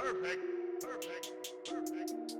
Perfect. Perfect. Perfect.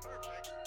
Perfect.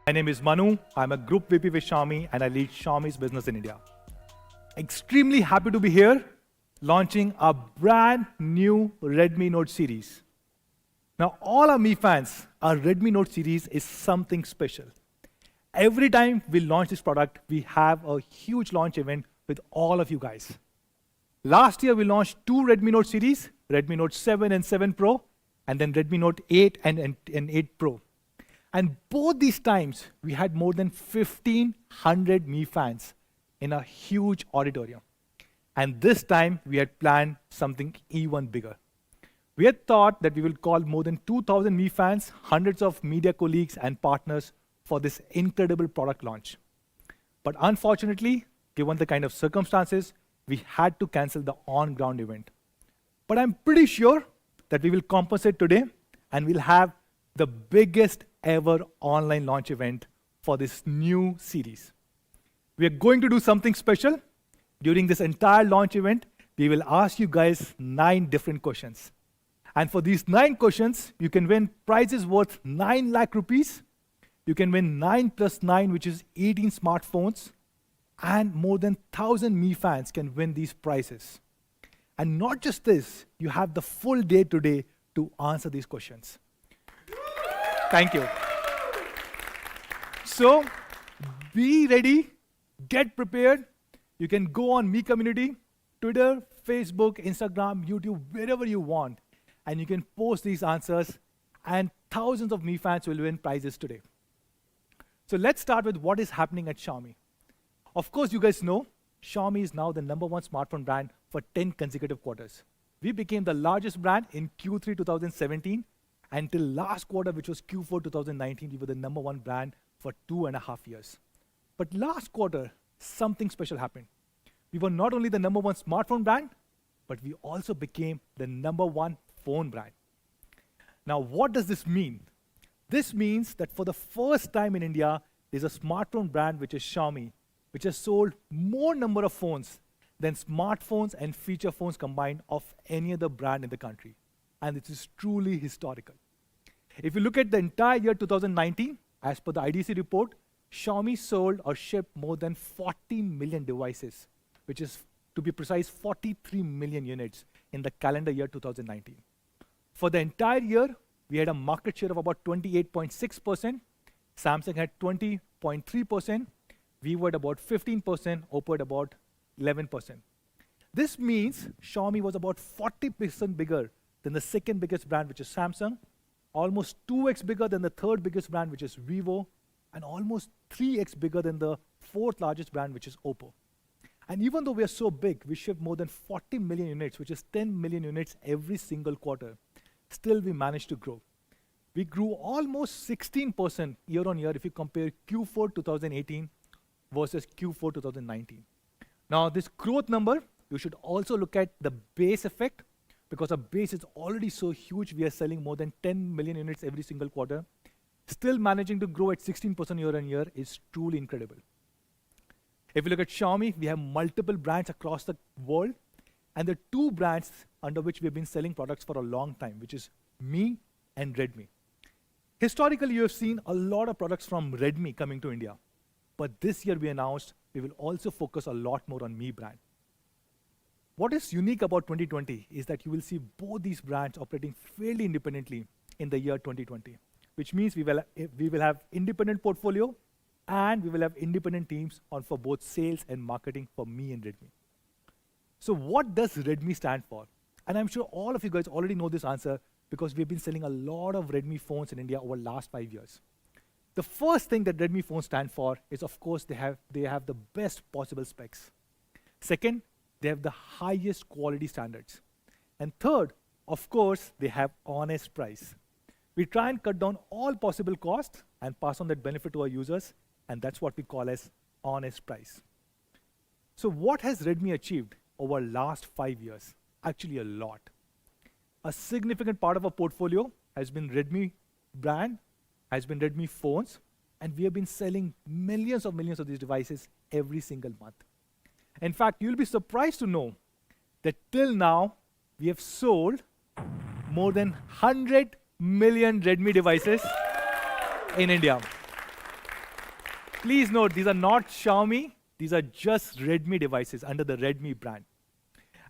My name is Manu. I'm a Group VP with Xiaomi and I lead Xiaomi's business in India. Extremely happy to be here launching a brand new Redmi Note series. Now, all our Mi fans, our Redmi Note series is something special. Every time we launch this product, we have a huge launch event with all of you guys. Last year, we launched two Redmi Note series, Redmi Note 7 and 7 Pro, and then Redmi Note 8 and 8 Pro. And both these times, we had more than 1,500 Mi fans in a huge auditorium. And this time, we had planned something even bigger. We had thought that we will call more than 2,000 Mi fans, hundreds of media colleagues and partners for this incredible product launch. But unfortunately, given the kind of circumstances, we had to cancel the on-ground event. But I'm pretty sure that we will compensate today and we'll have the biggest ever online launch event for this new series. We are going to do something special. During this entire launch event, we will ask you guys 9 different questions. And for these 9 questions, you can win prizes worth 9 lakh rupees. You can win 9 plus 9, which is 18 smartphones. And more than 1,000 Mi fans can win these prizes. And not just this, you have the full day today to answer these questions. Thank you. So, be ready, get prepared. You can go on Mi Community, Twitter, Facebook, Instagram, YouTube, wherever you want. And you can post these answers, and thousands of Mi fans will win prizes today. So let's start with what is happening at Xiaomi. Of course, you guys know, Xiaomi is now the #1 smartphone brand for 10 consecutive quarters. We became the largest brand in Q3 2017, until last quarter, which was Q4 2019, we were the #1 brand for 2.5 years. But last quarter, something special happened. We were not only the #1 smartphone brand, but we also became the #1 phone brand. Now, what does this mean? This means that for the first time in India, there's a smartphone brand which is Xiaomi, which has sold more number of phones than smartphones and feature phones combined of any other brand in the country. And this is truly historical. If you look at the entire year 2019, as per the IDC report, Xiaomi sold or shipped more than 40 million devices, which is, to be precise, 43 million units in the calendar year 2019. For the entire year, we had a market share of about 28.6%. Samsung had 20.3%. Vivo at about 15%. Oppo at about 11%. This means Xiaomi was about 40% bigger than the second biggest brand, which is Samsung, almost 2x bigger than the third biggest brand, which is Vivo, and almost 3x bigger than the fourth largest brand, which is Oppo. And even though we are so big, we ship more than 40 million units, which is 10 million units every single quarter. Still, we managed to grow. We grew almost 16% year on year if you compare Q4 2018 versus Q4 2019. Now, this growth number, you should also look at the base effect, because our base is already so huge. We are selling more than 10 million units every single quarter. Still managing to grow at 16% year on year is truly incredible. If you look at Xiaomi, we have multiple brands across the world, and the 2 brands under which we have been selling products for a long time, which is Mi and Redmi. Historically, you have seen a lot of products from Redmi coming to India. But this year we announced we will also focus a lot more on Mi brand. What is unique about 2020 is that you will see both these brands operating fairly independently in the year 2020, which means we will have independent portfolio and we will have independent teams on for both sales and marketing for Mi and Redmi. So what does Redmi stand for? And I'm sure all of you guys already know this answer because we've been selling a lot of Redmi phones in India over the last 5 years. The first thing that Redmi phones stand for is, of course, they have the best possible specs. Second, they have the highest quality standards. And third, of course, they have honest price. We try and cut down all possible costs and pass on that benefit to our users, and that's what we call as honest price. So what has Redmi achieved over the last 5 years? Actually, a lot. A significant part of our portfolio has been Redmi brand, has been Redmi phones, and we have been selling millions of these devices every single month. In fact, you'll be surprised to know that till now, we have sold more than 100 million Redmi devices in India. Please note, these are not Xiaomi, these are just Redmi devices under the Redmi brand.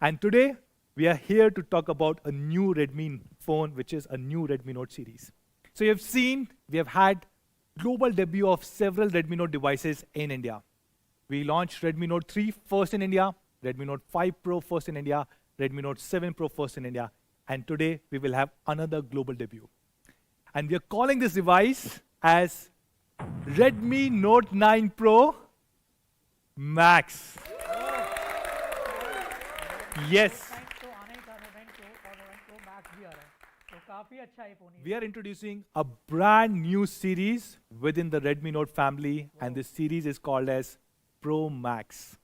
And today, we are here to talk about a new Redmi phone, which is a new Redmi Note series. So you have seen, we have had global debut of several Redmi Note devices in India. We launched Redmi Note 3 first in India, Redmi Note 5 Pro first in India, Redmi Note 7 Pro first in India, and today we will have another global debut. And we are calling this device as Redmi Note 9 Pro Max. Yes. We are introducing a brand new series within the Redmi Note family, and this series is called as Pro Max.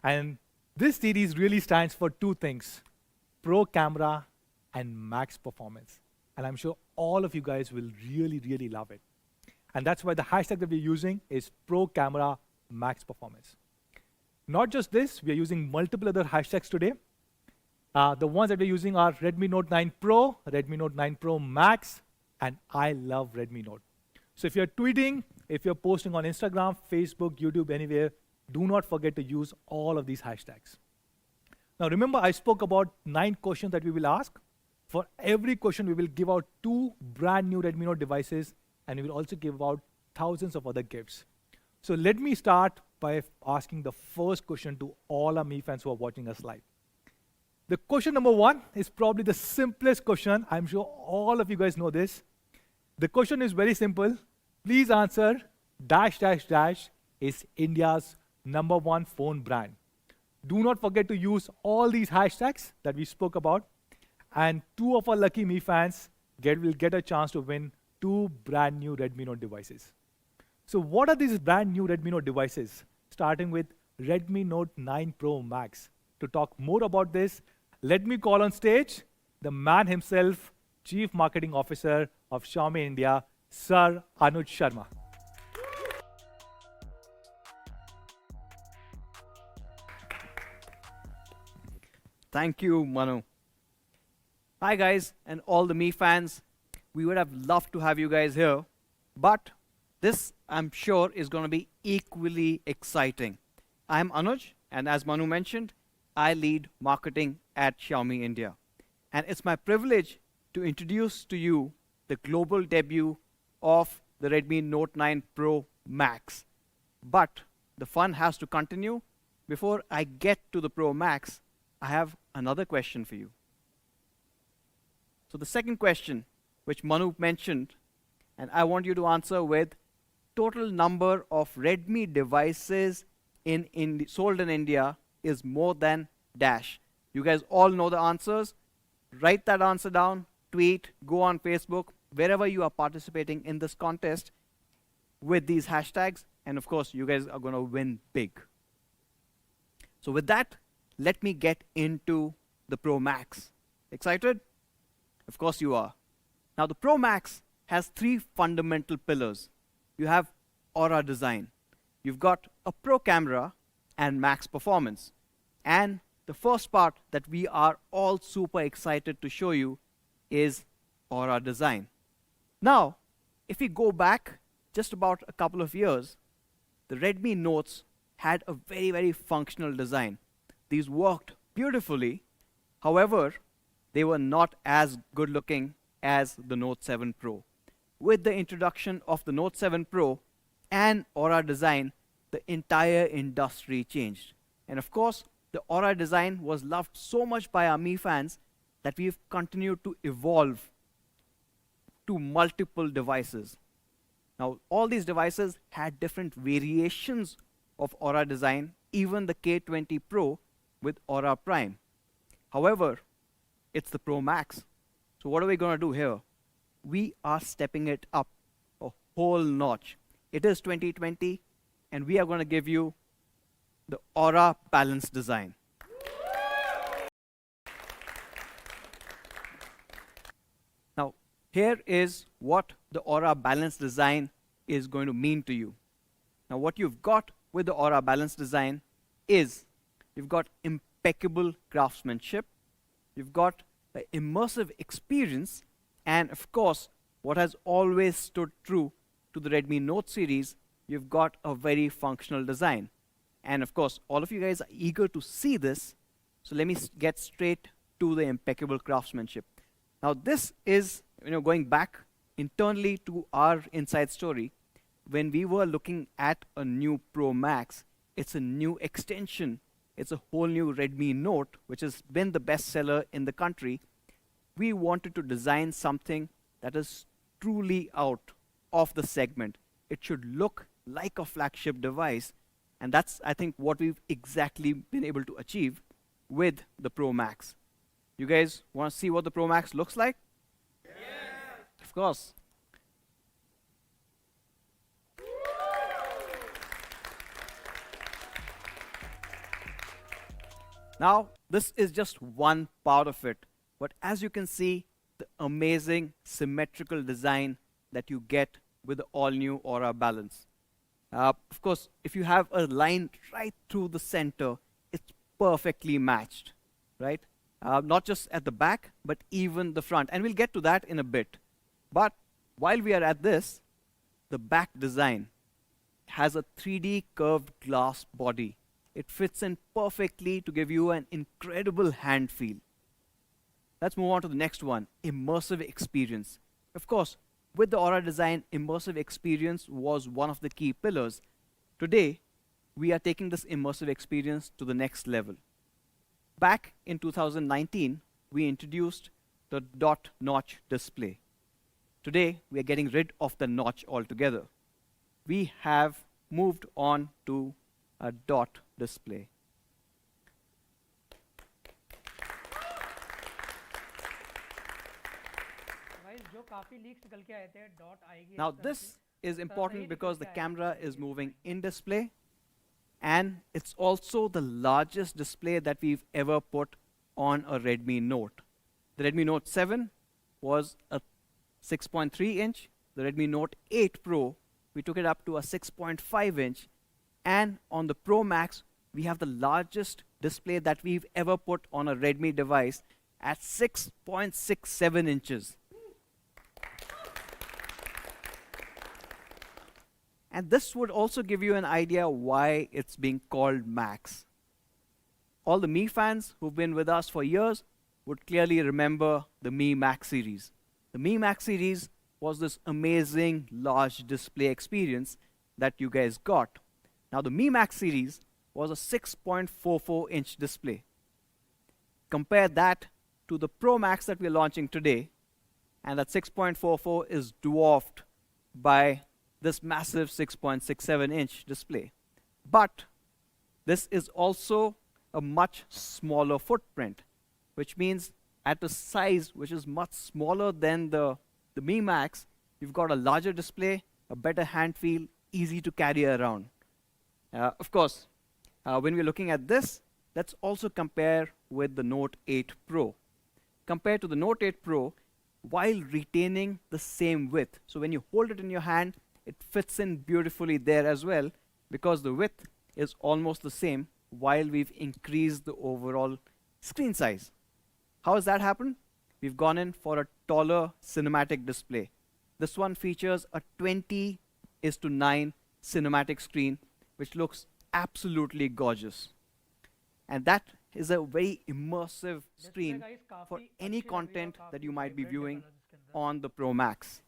And this series really stands for two things: Pro camera and Max performance. And I'm sure all of you guys will really, really love it. And that's why the hashtag that we're using is Pro Camera Max Performance. Not just this, we are using multiple other hashtags today. The ones that we're using are Redmi Note 9 Pro, Redmi Note 9 Pro Max, and I love Redmi Note. So if you're tweeting, if you're posting on Instagram, Facebook, YouTube, anywhere, do not forget to use all of these hashtags. Now remember, I spoke about 9 questions that we will ask. For every question, we will give out 2 brand new Redmi Note devices, and we will also give out thousands of other gifts. So let me start by asking the first question to all our Mi fans who are watching us live. The question number 1 is probably the simplest question. I'm sure all of you guys know this. The question is very simple. Please answer dash dash dash is India's #1 phone brand. Do not forget to use all these hashtags that we spoke about. And 2 of our lucky Mi fans will get a chance to win 2 brand new Redmi Note devices. So what are these brand new Redmi Note devices? Starting with Redmi Note 9 Pro Max. To talk more about this, let me call on stage the man himself, Chief Marketing Officer of Xiaomi India, Sir Anuj Sharma. Thank you, Manu. Hi guys, and all the Mi fans. We would have loved to have you guys here, but this, I'm sure, is going to be equally exciting. I'm Anuj, and as Manu mentioned, I lead marketing at Xiaomi India. And it's my privilege to introduce to you the global debut of the Redmi Note 9 Pro Max. But the fun has to continue. Before I get to the Pro Max, I have another question for you. So the second question, which Manu mentioned, and I want you to answer with total number of Redmi devices sold in India is more than dash. You guys all know the answers. Write that answer down, tweet, go on Facebook, wherever you are participating in this contest with these hashtags. And of course, you guys are going to win big. So with that, let me get into the Pro Max. Excited? Of course you are. Now the Pro Max has 3 fundamental pillars. You have Aura design. You've got a Pro camera and Max performance. And the first part that we are all super excited to show you is Aura design. Now, if we go back just about a couple of years, the Redmi Notes had a very, very functional design. These worked beautifully. However, they were not as good looking as the Note 7 Pro. With the introduction of the Note 7 Pro and Aura design, the entire industry changed. And of course, the Aura design was loved so much by our Mi fans that we've continued to evolve to multiple devices. Now, all these devices had different variations of Aura design, even the K20 Pro with Aura Prime. However, it's the Pro Max. So what are we going to do here? We are stepping it up a whole notch. It is 2020, and we are going to give you the Aura Balance design. Now, here is what the Aura Balance design is going to mean to you. Now, what you've got with the Aura Balance design is you've got impeccable craftsmanship, you've got an immersive experience, and of course, what has always stood true to the Redmi Note series you've got a very functional design. And of course, all of you guys are eager to see this. So let me get straight to the impeccable craftsmanship. Now this is, going back internally to our inside story. When we were looking at a new Pro Max, it's a new extension. It's a whole new Redmi Note, which has been the best seller in the country. We wanted to design something that is truly out of the segment. It should look like a flagship device. And that's, I think, what we've exactly been able to achieve with the Pro Max. You guys want to see what the Pro Max looks like? Yes. Of course. Now, this is just one part of it. But as you can see, the amazing symmetrical design that you get with the all-new Aura Balance. Of course, if you have a line right through the center, it's perfectly matched, right? Not just at the back, but even the front. And we'll get to that in a bit. But while we are at this, the back design has a 3D curved glass body. It fits in perfectly to give you an incredible hand feel. Let's move on to the next one, immersive experience. Of course, with the Aura design, immersive experience was one of the key pillars. Today, we are taking this immersive experience to the next level. Back in 2019, we introduced the dot notch display. Today, we are getting rid of the notch altogether. We have moved on to a dot display. Now this is important because the camera is moving in display, and it's also the largest display that we've ever put on a Redmi Note. The Redmi Note 7 was a 6.3 inch. The Redmi Note 8 Pro, we took it up to a 6.5 inch. And on the Pro Max, we have the largest display that we've ever put on a Redmi device at 6.67 inches. And this would also give you an idea why it's being called Max. All the Mi fans who've been with us for years would clearly remember the Mi Max series. The Mi Max series was this amazing large display experience that you guys got. Now the Mi Max series was a 6.44 inch display. Compare that to the Pro Max that we're launching today, and that 6.44 is dwarfed by this massive 6.67 inch display. But this is also a much smaller footprint, which means at a size which is much smaller than the Mi Max, you've got a larger display, a better hand feel, easy to carry around. Of course, when we're looking at this, let's also compare with the Note 8 Pro. Compared to the Note 8 Pro, while retaining the same width. So when you hold it in your hand, it fits in beautifully there as well, because the width is almost the same while we've increased the overall screen size. How has that happened? We've gone in for a taller cinematic display. This one features a 20:9 cinematic screen, which looks absolutely gorgeous. And that is a very immersive screen for any content that you might be viewing on the Pro Max.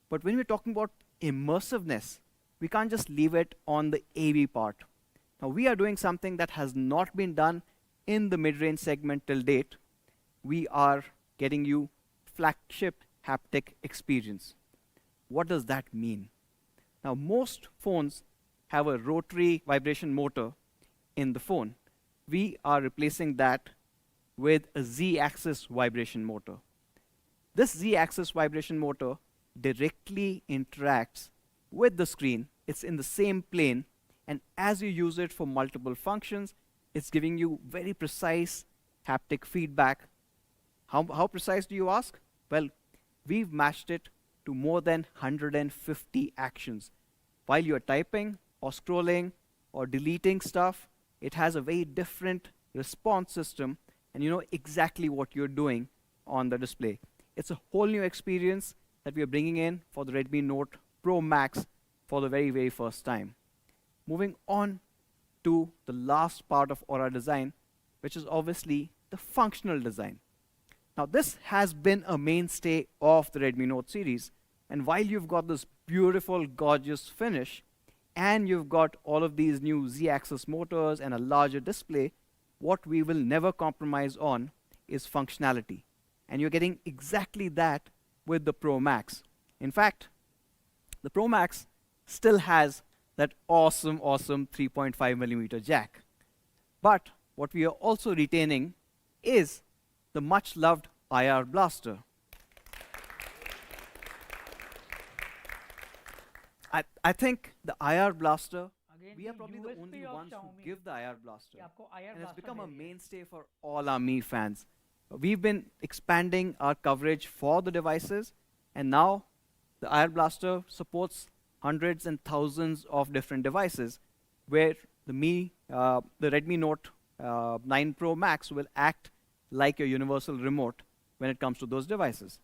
But when we're talking about immersiveness, we can't just leave it on the AV part. Now we are doing something that has not been done in the mid-range segment till date. We are getting you flagship haptic experience. What does that mean? Now most phones have a rotary vibration motor in the phone. We are replacing that with a Z-axis vibration motor. This Z-axis vibration motor directly interacts with the screen. It's in the same plane, and as you use it for multiple functions, it's giving you very precise haptic feedback. How precise do you ask? Well, we've matched it to more than 150 actions. While you're typing or scrolling or deleting stuff, it has a very different response system, and you know exactly what you're doing on the display. It's a whole new experience that we are bringing in for the Redmi Note Pro Max for the very, very first time. Moving on to the last part of Aura design, which is obviously the functional design. Now, this has been a mainstay of the Redmi Note series, and while you've got this beautiful, gorgeous finish, and you've got all of these new Z-axis motors and a larger display, what we will never compromise on is functionality. And you're getting exactly that with the Pro Max. In fact, the Pro Max still has that awesome 3.5mm jack. But what we are also retaining is the much loved IR blaster. I think the IR blaster, we are probably the only ones who give the IR blaster. And it's become a mainstay for all our Mi fans. We've been expanding our coverage for the devices, and now the IR blaster supports hundreds and thousands of different devices, where the Redmi Note 9 Pro Max will act like a universal remote when it comes to those devices.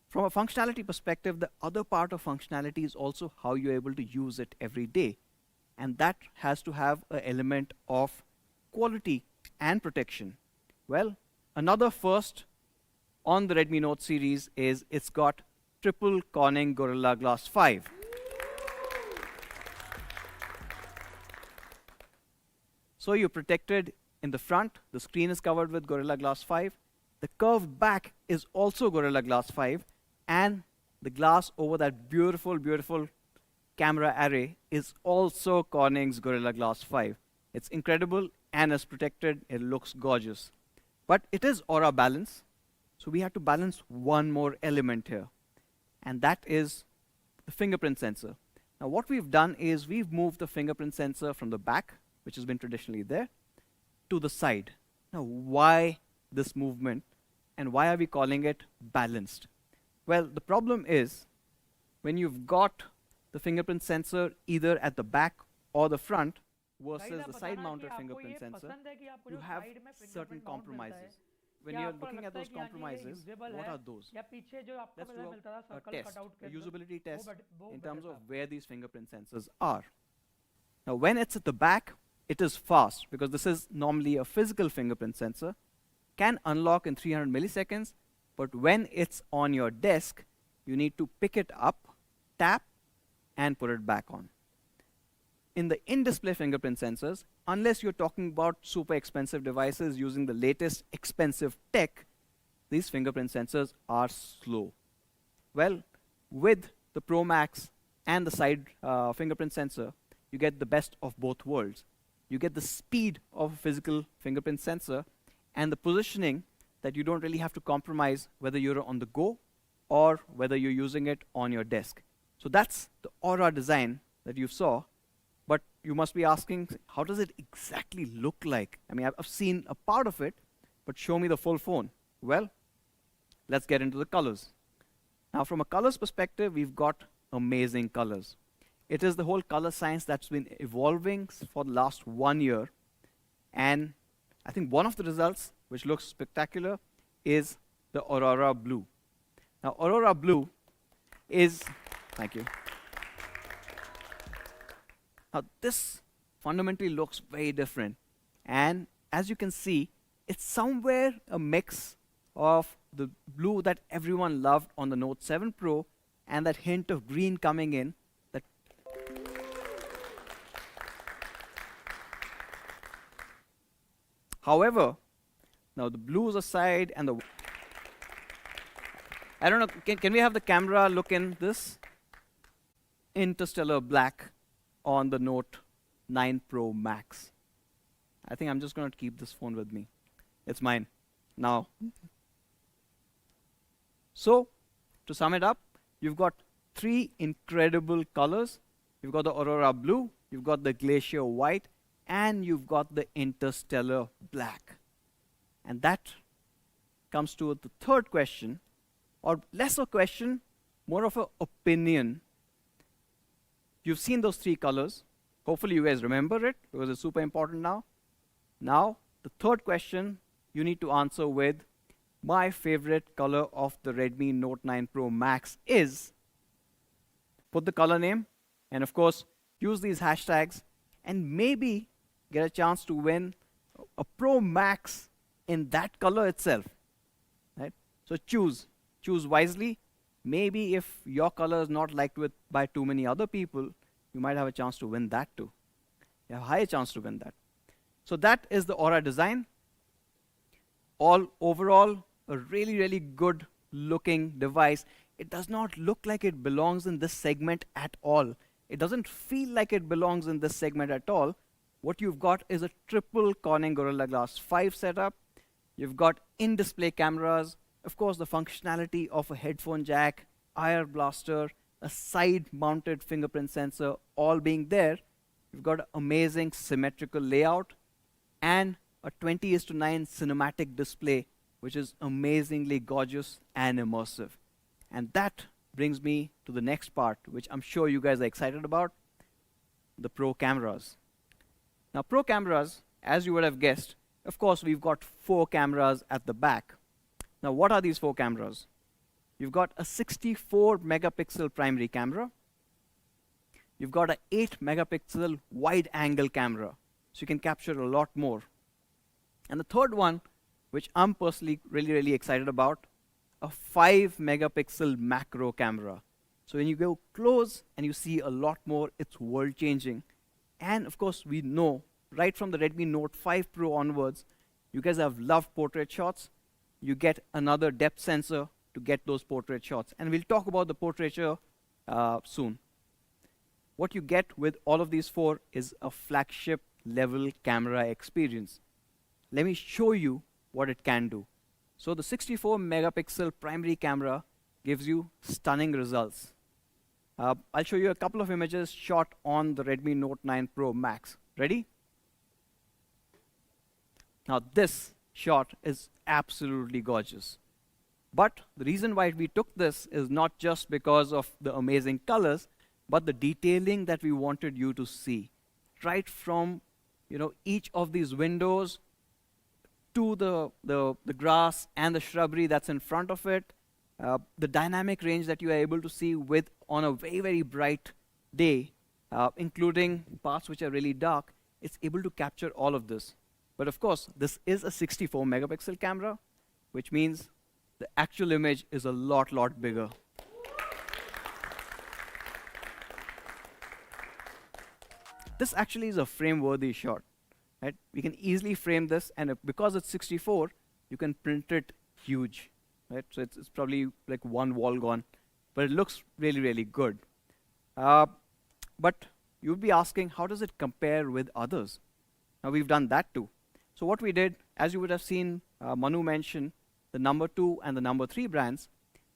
From a functionality perspective, the other part of functionality is also how you're able to use it every day. And that has to have an element of quality and protection. Well, another first on the Redmi Note series is it's got triple Corning Gorilla Glass 5. So you're protected in the front, the screen is covered with Gorilla Glass 5. The curved back is also Gorilla Glass 5, and the glass over that beautiful, beautiful camera array is also Corning's Gorilla Glass 5. It's incredible and is protected. It looks gorgeous. But it is Aura balance, so we have to balance one more element here, and that is the fingerprint sensor. Now what we've done is we've moved the fingerprint sensor from the back, which has been traditionally there, to the side. Now why this movement, and why are we calling it balanced? Well, the problem is when you've got the fingerprint sensor either at the back or the front versus the side-mounted fingerprint sensor, you have certain compromises. When you're looking at those compromises, what are those? Let's do a test, a usability test in terms of where these fingerprint sensors are. Now, when it's at the back, it is fast because this is normally a physical fingerprint sensor, can unlock in 300 milliseconds, but when it's on your desk, you need to pick it up, tap, and put it back on. In the in-display fingerprint sensors, unless you're talking about super expensive devices using the latest expensive tech, these fingerprint sensors are slow. Well, with the Pro Max and the side fingerprint sensor, you get the best of both worlds. You get the speed of a physical fingerprint sensor and the positioning that you don't really have to compromise whether you're on the go or whether you're using it on your desk. So that's the Aura design that you saw. But you must be asking, how does it exactly look like? I mean, I've seen a part of it, but show me the full phone. Well, let's get into the colors. Now, from a colors perspective, we've got amazing colors. It is the whole color science that's been evolving for the last 1 year. And I think one of the results, which looks spectacular, is the Aurora Blue. Now, Aurora Blue is, thank you. Now, this fundamentally looks very different. And as you can see, it's somewhere a mix of the blue that everyone loved on the Note 7 Pro and that hint of green coming in. However, now the blues aside and the... I don't know, can we have the camera look in this? Interstellar black on the Note 9 Pro Max. I think I'm just going to keep this phone with me. It's mine now. So, to sum it up, you've got 3 incredible colors. You've got the Aurora Blue, you've got the Glacier White, and you've got the Interstellar Black. And that comes to the third question, or less a question, more of an opinion. You've seen those 3 colors. Hopefully you guys remember it, because it's super important now. Now, the third question you need to answer with, my favorite color of the Redmi Note 9 Pro Max is, put the color name, And of course, use these hashtags and maybe get a chance to win a Pro Max in that color itself. Right? So choose wisely. Maybe if your color is not liked by too many other people, you might have a chance to win that too. You have a higher chance to win that. So that is the Aura design. All overall, a really, really good looking device. It does not look like it belongs in this segment at all. It doesn't feel like it belongs in this segment at all. What you've got is a triple Corning Gorilla Glass 5 setup. You've got in-display cameras, of course the functionality of a headphone jack, IR blaster, a side-mounted fingerprint sensor, all being there. You've got an amazing symmetrical layout and a 20:9 cinematic display, which is amazingly gorgeous and immersive. And that brings me to the next part, which I'm sure you guys are excited about, the Pro cameras. Now, Pro cameras, as you would have guessed, of course, we've got 4 cameras at the back. Now, what are these 4 cameras? You've got a 64 megapixel primary camera. You've got an 8 megapixel wide angle camera, so you can capture a lot more. And the third one, which I'm personally really, really excited about, a 5 megapixel macro camera. So when you go close and you see a lot more, it's world changing. And of course, we know right from the Redmi Note 5 Pro onwards, you guys have loved portrait shots. You get another depth sensor to get those portrait shots. And we'll talk about the portraiture soon. What you get with all of these 4 is a flagship level camera experience. Let me show you what it can do. So the 64 megapixel primary camera gives you stunning results. I'll show you a couple of images shot on the Redmi Note 9 Pro Max. Ready? Now this shot is absolutely gorgeous. But the reason why we took this is not just because of the amazing colors, but the detailing that we wanted you to see. Right from each of these windows to the grass and the shrubbery that's in front of it, the dynamic range that you are able to see with on a very, very bright day, including parts which are really dark, it's able to capture all of this. But of course, this is a 64 megapixel camera, which means the actual image is a lot bigger. This actually is a frame-worthy shot. Right? We can easily frame this, and because it's 64, you can print it huge. Right? So it's probably like one wall gone, but it looks really, really good. But you'll be asking, how does it compare with others? Now, we've done that too. So what we did, as you would have seen Manu mention, the number 2 and the number 3 brands.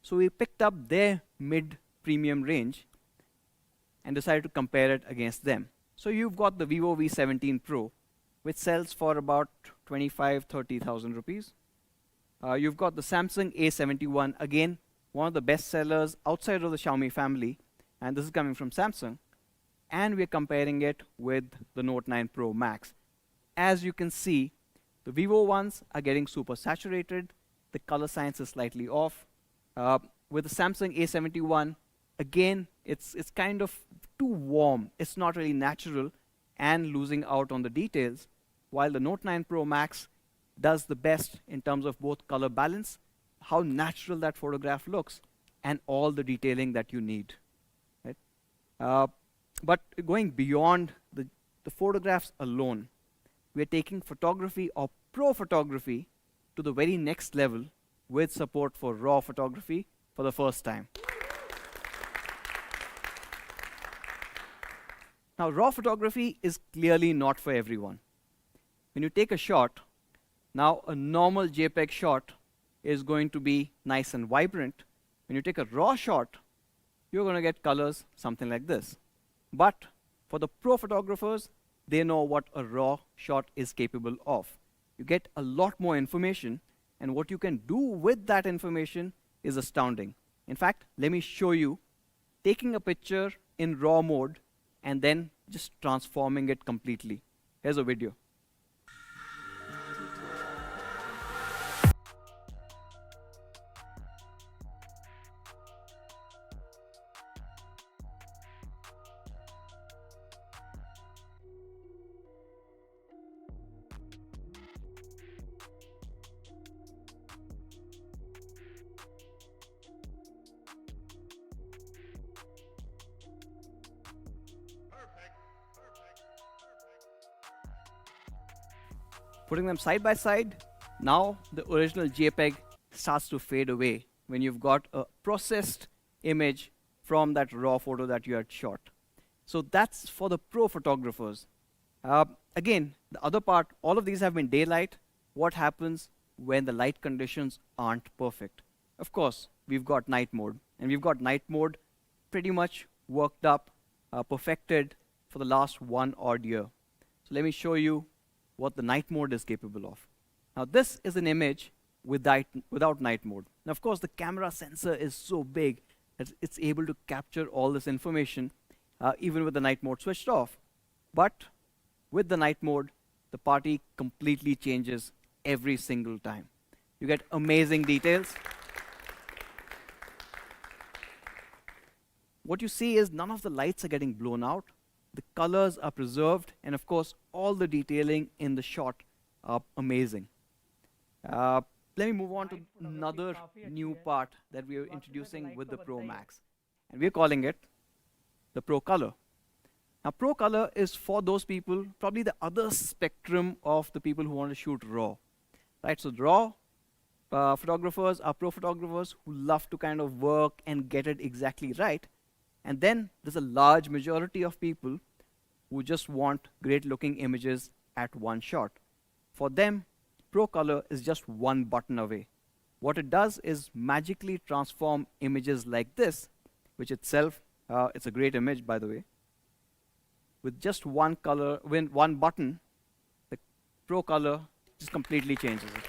So we picked up their mid-premium range and decided to compare it against them. So you've got the Vivo V17 Pro, which sells for about 25,000-30,000 rupees. You've got the Samsung A71, again, one of the best sellers outside of the Xiaomi family, and this is coming from Samsung. And we're comparing it with the Note 9 Pro Max. As you can see, the Vivo ones are getting super saturated. The color science is slightly off. With the Samsung A71, again, it's kind of too warm. It's not really natural and losing out on the details, while the Note 9 Pro Max does the best in terms of both color balance, how natural that photograph looks, and all the detailing that you need. Right? But going beyond the photographs alone, we're taking photography or pro photography to the very next level with support for raw photography for the first time. Now, raw photography is clearly not for everyone. When you take a shot, now a normal JPEG shot is going to be nice and vibrant. When you take a raw shot, you're going to get colors something like this. But for the pro photographers, they know what a raw shot is capable of. You get a lot more information, and what you can do with that information is astounding. In fact, let me show you taking a picture in raw mode and then just transforming it completely. Here's a video. Putting them side by side, now the original JPEG starts to fade away when you've got a processed image from that raw photo that you had shot. So that's for the pro photographers. Again, the other part, all of these have been daylight. What happens when the light conditions aren't perfect? Of course, we've got night mode. And we've got night mode pretty much worked up, perfected for the last 1 odd year. So let me show you what the night mode is capable of. Now this is an image without night mode. Now of course the camera sensor is so big that it's able to capture all this information even with the night mode switched off. But with the night mode, the party completely changes every single time. You get amazing details. What you see is none of the lights are getting blown out. The colors are preserved, and of course, all the detailing in the shot are amazing. Let me move on to another new part that we are introducing with the Pro Max. And we're calling it the Pro Color. Now, Pro Color is for those people, probably the other spectrum of the people who want to shoot RAW. Right? So, RAW photographers are pro photographers who love to kind of work and get it exactly right. And then there's a large majority of people who just want great looking images at one shot. For them, Pro Color is just one button away. What it does is magically transform images like this, which itself, it's a great image by the way. With just one button, the Pro Color just completely changes it.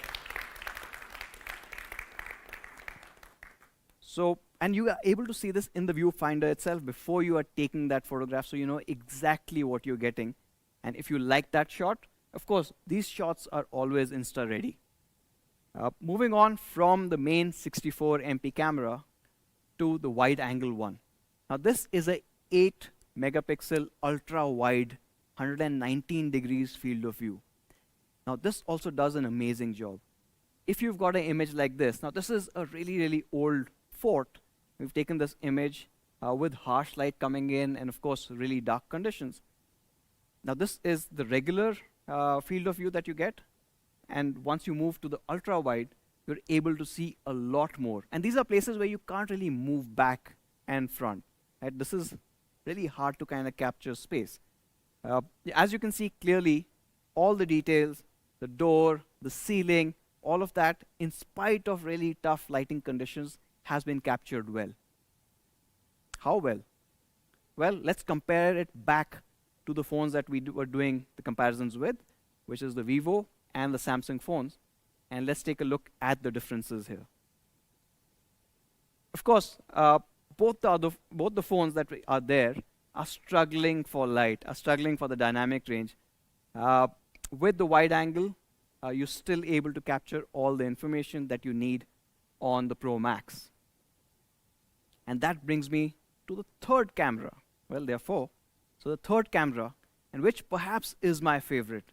So, and you are able to see this in the viewfinder itself before you are taking that photograph, so you know exactly what you're getting. And if you like that shot, of course, these shots are always Insta-ready. Moving on from the main 64 MP camera to the wide-angle one. Now, this is a 8 megapixel ultra-wide 119 degrees field of view. Now, this also does an amazing job. If you've got an image like this, now this is a really, really old fort. We've taken this image with harsh light coming in and of course really dark conditions. Now this is the regular field of view that you get, and once you move to the ultra wide, you're able to see a lot more. And these are places where you can't really move back and front. Right? This is really hard to kind of capture space. As you can see clearly, all the details, the door, the ceiling, all of that, in spite of really tough lighting conditions, has been captured well. How well? Well, let's compare it back to the phones that we were doing the comparisons with, which is the Vivo and the Samsung phones. And let's take a look at the differences here. Of course, both the phones that are there are struggling for light, are struggling for the dynamic range. With the wide angle, you're still able to capture all the information that you need on the Pro Max. And that brings me to the third camera. Well, there are 4. So the third camera, and which perhaps is my favorite,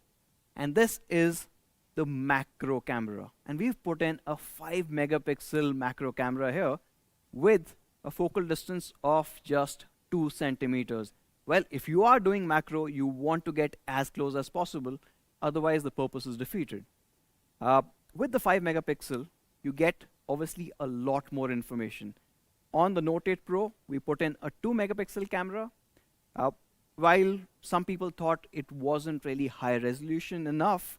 and this is the macro camera. And we've put in a 5 megapixel macro camera here with a focal distance of just 2 centimeters. Well, if you are doing macro, you want to get as close as possible, otherwise the purpose is defeated. With the 5 megapixel, you get obviously a lot more information. On the Note 8 Pro, we put in a 2 megapixel camera. While some people thought it wasn't really high resolution enough,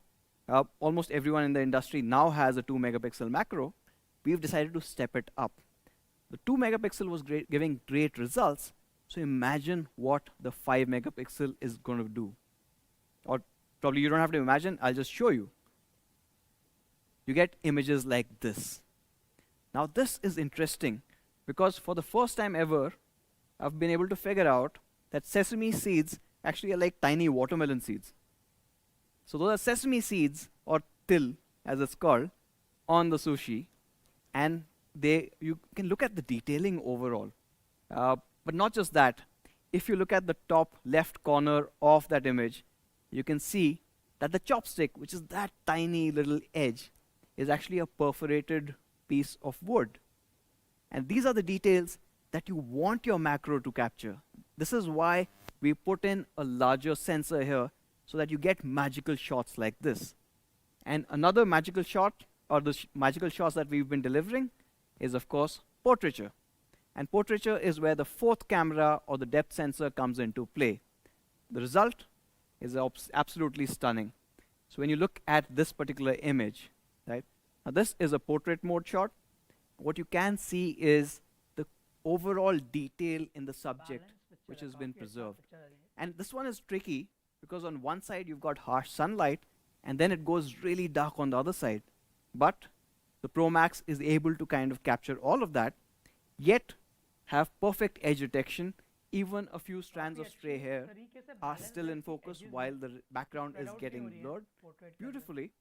almost everyone in the industry now has a 2 megapixel macro, we've decided to step it up. The 2 megapixel was giving great results, so imagine what the 5 megapixel is going to do. Or probably you don't have to imagine, I'll just show you. You get images like this. Now this is interesting because for the first time ever, I've been able to figure out that sesame seeds actually are like tiny watermelon seeds. So those are sesame seeds, or til as it's called, on the sushi, and you can look at the detailing overall. But not just that, if you look at the top left corner of that image, you can see that the chopstick, which is that tiny little edge, is actually a perforated piece of wood. And these are the details that you want your macro to capture. This is why we put in a larger sensor here, so that you get magical shots like this. And another magical shot, or the magical shots that we've been delivering, is of course portraiture. And portraiture is where the fourth camera or the depth sensor comes into play. The result is absolutely stunning. So when you look at this particular image, right? Now this is a portrait mode shot. What you can see is the overall detail in the subject which has been preserved. And this one is tricky because on one side you've got harsh sunlight and then it goes really dark on the other side. But the Pro Max is able to kind of capture all of that, yet have perfect edge detection. Even a few strands of stray hair are still in focus while the background is getting blurred beautifully.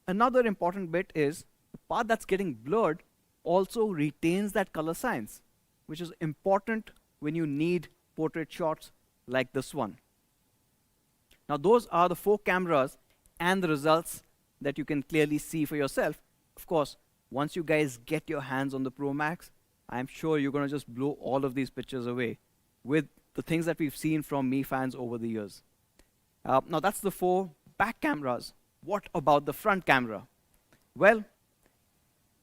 Another important bit is the part that's getting blurred also retains that color science, which is important when you need portrait shots like this one. Now those are the 4 cameras and the results that you can clearly see for yourself. Of course, once you guys get your hands on the Pro Max, I'm sure you're going to just blow all of these pictures away with the things that we've seen from me fans over the years. Now that's the 4 back cameras. What about the front camera? Well,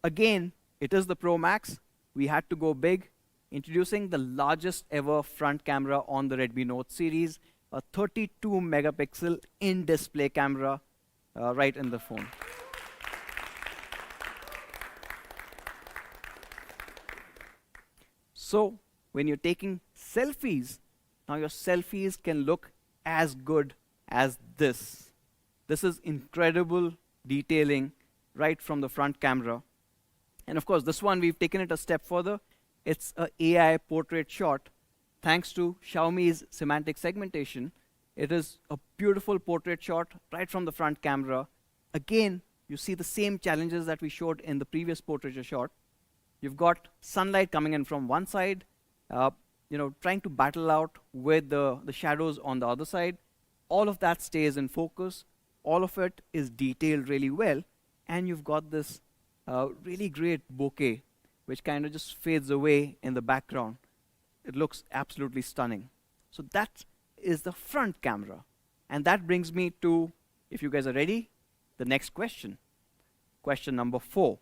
again, it is the Pro Max. We had to go big, introducing the largest ever front camera on the Redmi Note series, a 32 megapixel in-display camera right in the phone. So when you're taking selfies, now your selfies can look as good as this. This is incredible detailing right from the front camera. And of course, this one, we've taken it a step further. It's an AI portrait shot. Thanks to Xiaomi's semantic segmentation, it is a beautiful portrait shot right from the front camera. Again, you see the same challenges that we showed in the previous portraiture shot. You've got sunlight coming in from one side, trying to battle out with the shadows on the other side. All of that stays in focus. All of it is detailed really well. And you've got this really great bokeh, which kind of just fades away in the background. It looks absolutely stunning. So that is the front camera. And that brings me to, if you guys are ready, the next question. Question number 4.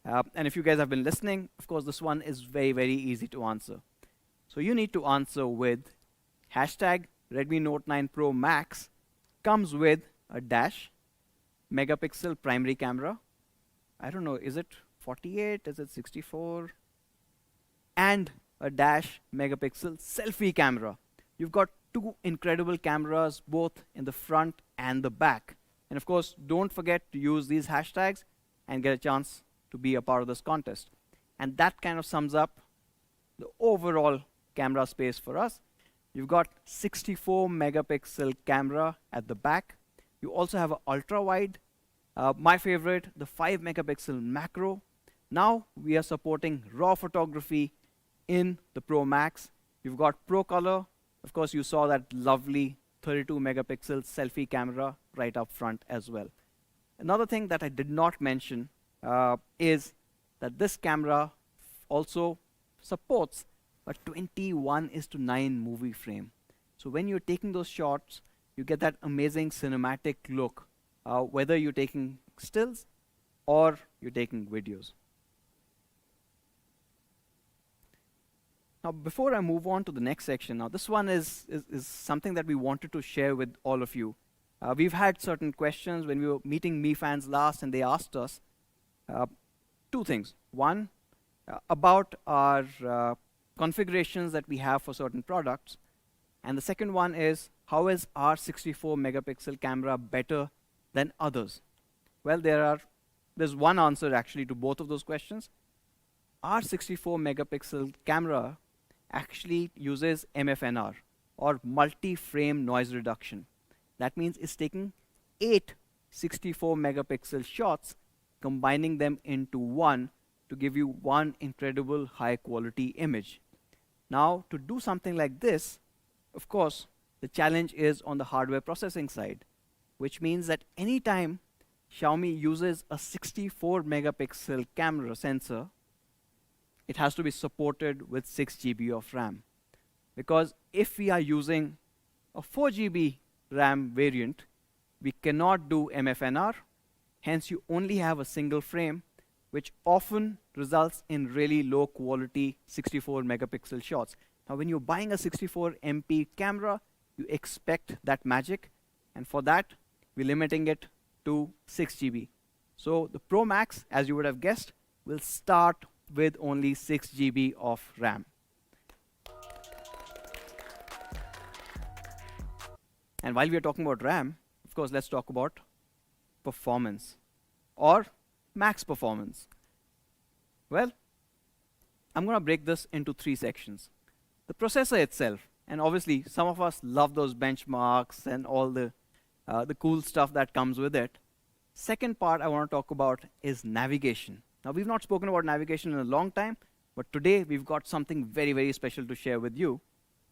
And if you guys have been listening, of course, this one is very, very easy to answer. So you need to answer with hashtag Redmi Note 9 Pro Max comes with a dash megapixel primary camera. I don't know, is it 48? Is it 64? And a dash megapixel selfie camera. You've got 2 incredible cameras, both in the front and the back. And of course, don't forget to use these hashtags and get a chance to be a part of this contest. And that kind of sums up the overall camera space for us. You've got 64 megapixel camera at the back. You also have an ultra wide. My favorite, the 5 megapixel macro. Now we are supporting raw photography in the Pro Max. You've got Pro Color. Of course, you saw that lovely 32 megapixel selfie camera right up front as well. Another thing that I did not mention is that this camera also supports a 21:9 movie frame. So when you're taking those shots, you get that amazing cinematic look, whether you're taking stills or you're taking videos. Now, before I move on to the next section, now this one is something that we wanted to share with all of you. We've had certain questions when we were meeting Me fans last, and they asked us 2 things. One, about our configurations that we have for certain products. And the second one is, how is our 64 megapixel camera better than others? Well, there's one answer actually to both of those questions. Our 64 megapixel camera actually uses MFNR, or multi-frame noise reduction. That means it's taking 8 64 megapixel shots, combining them into one to give you one incredible high quality image. Now, to do something like this, of course, the challenge is on the hardware processing side, which means that anytime Xiaomi uses a 64 megapixel camera sensor, it has to be supported with 6 GB of RAM. Because if we are using a 4 GB RAM variant, we cannot do MFNR Hence, you only have a single frame, which often results in really low quality 64 megapixel shots. Now, when you're buying a 64 MP camera, you expect that magic, and for that, we're limiting it to 6 GB. So the Pro Max, as you would have guessed, will start with only 6 GB of RAM. And while we are talking about RAM, of course, let's talk about performance or max performance. Well, I'm going to break this into 3 sections. The processor itself, and obviously some of us love those benchmarks and all the cool stuff that comes with it. Second part I want to talk about is navigation. Now, we've not spoken about navigation in a long time, but today we've got something very, very special to share with you.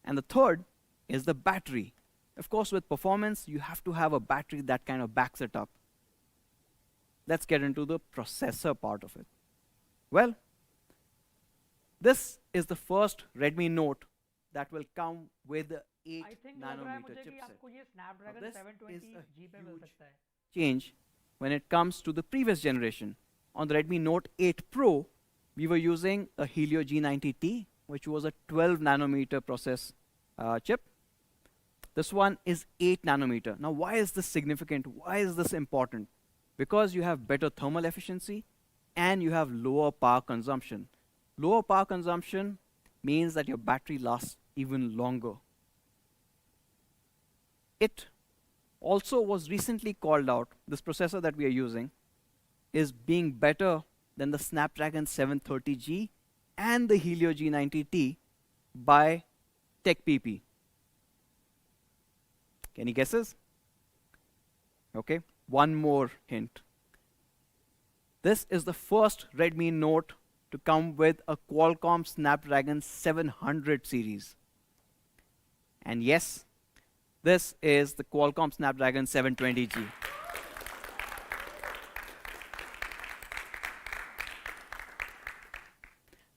And the third is the battery. Of course, with performance, you have to have a battery that kind of backs it up. Let's get into the processor part of it. Well, this is the first Redmi Note that will come with the 8 nanometer chipset. Now, this is a huge change when it comes to the previous generation. On the Redmi Note 8 Pro, we were using a Helio G90T, which was a 12 nanometer process chip. This one is 8 nanometer. Now, why is this significant? Why is this important? Because you have better thermal efficiency and you have lower power consumption. Lower power consumption means that your battery lasts even longer. It also was recently called out, this processor that we are using is being better than the Snapdragon 730G and the Helio G90T by TechPP. Any guesses? Okay, one more hint. This is the first Redmi Note to come with a Qualcomm Snapdragon 700 series. And yes, this is the Qualcomm Snapdragon 720G.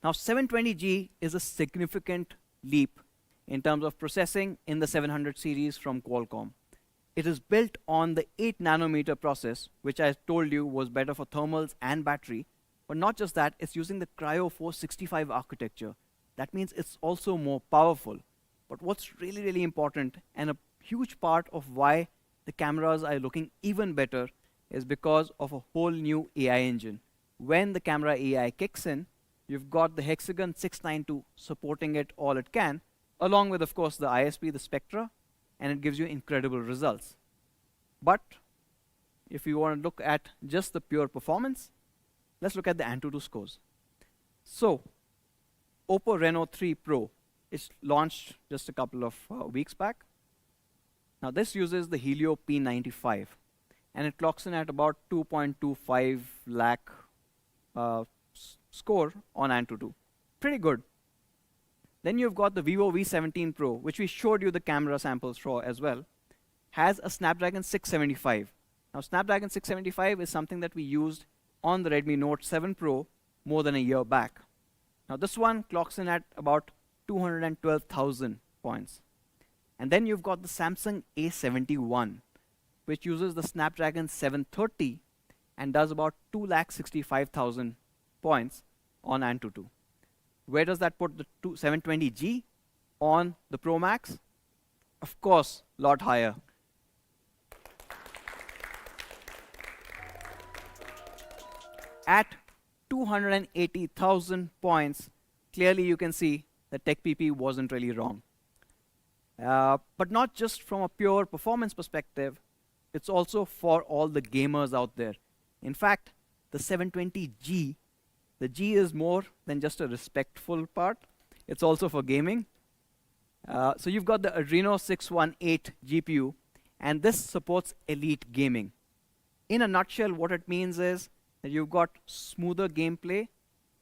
Now, 720G is a significant leap in terms of processing in the 700 series from Qualcomm. It is built on the 8 nanometer process, which I told you was better for thermals and battery. But not just that, it's using the Cryo 465 architecture. That means it's also more powerful. But what's really, really important, and a huge part of why the cameras are looking even better, is because of a whole new AI engine. When the camera AI kicks in, you've got the Hexagon 692 supporting it all it can, along with, of course, the ISP, the Spectra, and it gives you incredible results. But if you want to look at just the pure performance, let's look at the Antutu scores. So, Oppo Reno 3 Pro is launched just a couple of weeks back. Now, this uses the Helio P95, and it clocks in at about 2.25 lakh score on Antutu. Pretty good. Then you've got the Vivo V17 Pro, which we showed you the camera samples for as well, has a Snapdragon 675. Now, Snapdragon 675 is something that we used on the Redmi Note 7 Pro more than a year back. Now, this one clocks in at about 212,000 points. And then you've got the Samsung A71, which uses the Snapdragon 730 and does about 265,000 points on Antutu. Where does that put the 720G on the Pro Max? Of course, a lot higher. At 280,000 points, clearly you can see that TechPP wasn't really wrong. But not just from a pure performance perspective, it's also for all the gamers out there. In fact, the 720G, the G is more than just a respectful part. It's also for gaming. So you've got the Adreno 618 GPU, and this supports elite gaming. In a nutshell, what it means is that you've got smoother gameplay,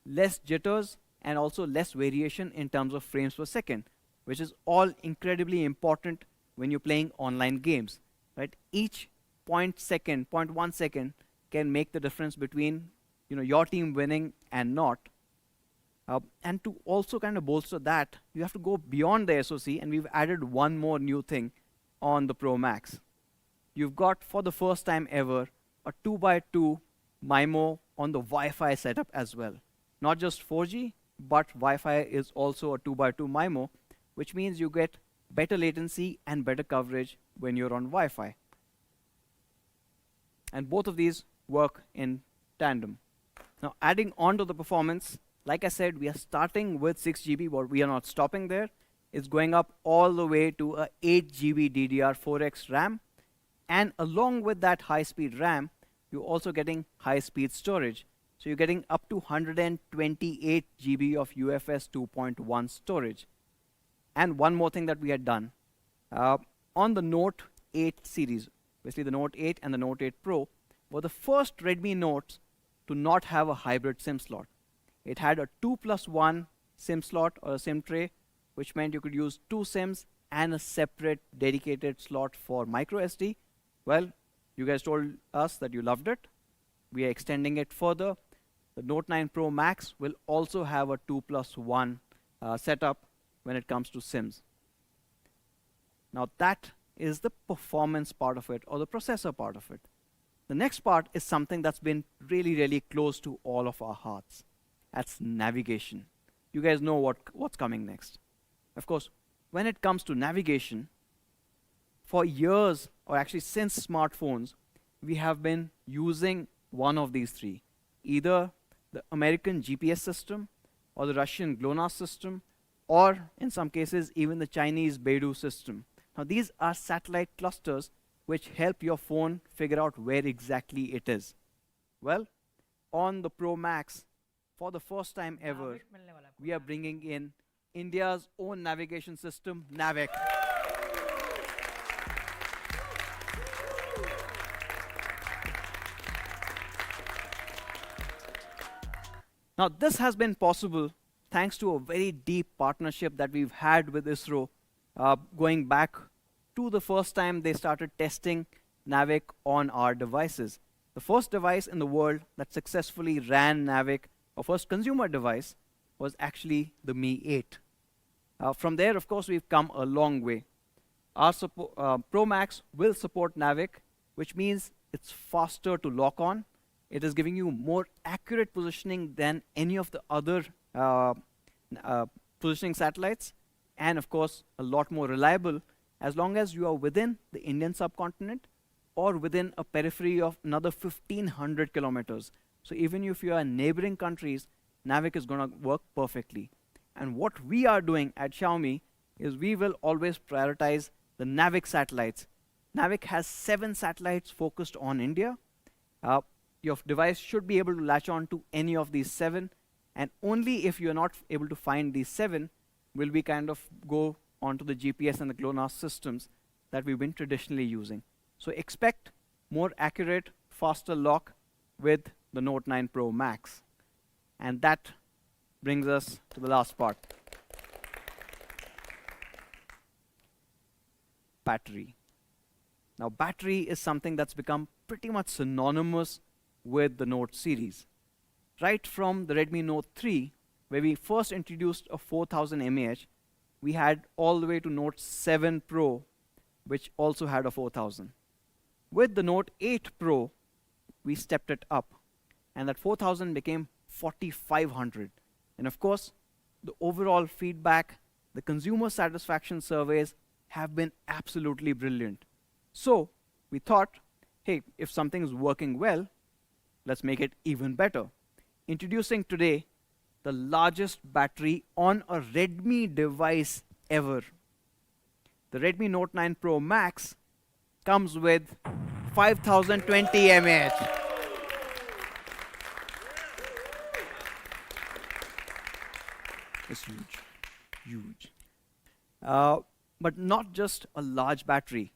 less jitters, and also less variation in terms of frames per second, which is all incredibly important when you're playing online games. Right? Each 0.1 second can make the difference between your team winning and not. And to also kind of bolster that, you have to go beyond the SoC, and we've added one more new thing on the Pro Max. You've got, for the first time ever, a 2x2 MIMO on the Wi-Fi setup as well. Not just 4G, but Wi-Fi is also a 2x2 MIMO, which means you get better latency and better coverage when you're on Wi-Fi. And both of these work in tandem. Now, adding on to the performance, like I said, we are starting with 6 GB, but we are not stopping there. It's going up all the way to a 8 GB DDR4X RAM. And along with that high-speed RAM, you're also getting high-speed storage. So you're getting up to 128 GB of UFS 2.1 storage. And one more thing that we had done. On the Note 8 series, basically the Note 8 and the Note 8 Pro, were the first Redmi Notes to not have a hybrid SIM slot. It had a 2+1 SIM slot or a SIM tray, which meant you could use 2 SIMs and a separate dedicated slot for micro SD. Well, you guys told us that you loved it. We are extending it further. The Note 9 Pro Max will also have a 2+1 setup when it comes to SIMs. Now that is the performance part of it, or the processor part of it. The next part is something that's been really, really close to all of our hearts. That's navigation. You guys know what's coming next. Of course, when it comes to navigation, for years, or actually since smartphones, we have been using one of these three. Either the American GPS system, or the Russian GLONASS system, or in some cases, even the Chinese Beidou system. Now, these are satellite clusters which help your phone figure out where exactly it is. Well, on the Pro Max, for the first time ever, we are bringing in India's own navigation system, Navik. Now, this has been possible thanks to a very deep partnership that we've had with ISRO, going back to the first time they started testing Navik on our devices. The first device in the world that successfully ran Navik, our first consumer device, was actually the Mi 8. From there, of course, we've come a long way. Our Pro Max will support Navik, which means it's faster to lock on. It is giving you more accurate positioning than any of the other positioning satellites, and of course, a lot more reliable as long as you are within the Indian subcontinent or within a periphery of another 1,500 kilometers. So even if you are in neighboring countries, Navik is going to work perfectly. And what we are doing at Xiaomi is we will always prioritize the Navik satellites. Navik has 7 satellites focused on India. Your device should be able to latch on to any of these 7, and only if you're not able to find these 7 will we kind of go onto the GPS and the GLONASS systems that we've been traditionally using. So expect more accurate, faster lock with the Note 9 Pro Max. And that brings us to the last part. Battery. Now, battery is something that's become pretty much synonymous with the Note series. Right from the Redmi Note 3, where we first introduced a 4000 mAh, we had all the way to Note 7 Pro, which also had a 4000. With the Note 8 Pro, we stepped it up, and that 4000 became 4500. And of course, the overall feedback, the consumer satisfaction surveys have been absolutely brilliant. So we thought, hey, if something's working well, let's make it even better. Introducing today the largest battery on a Redmi device ever. The Redmi Note 9 Pro Max comes with 5020 mAh. It's huge, huge. But not just a large battery.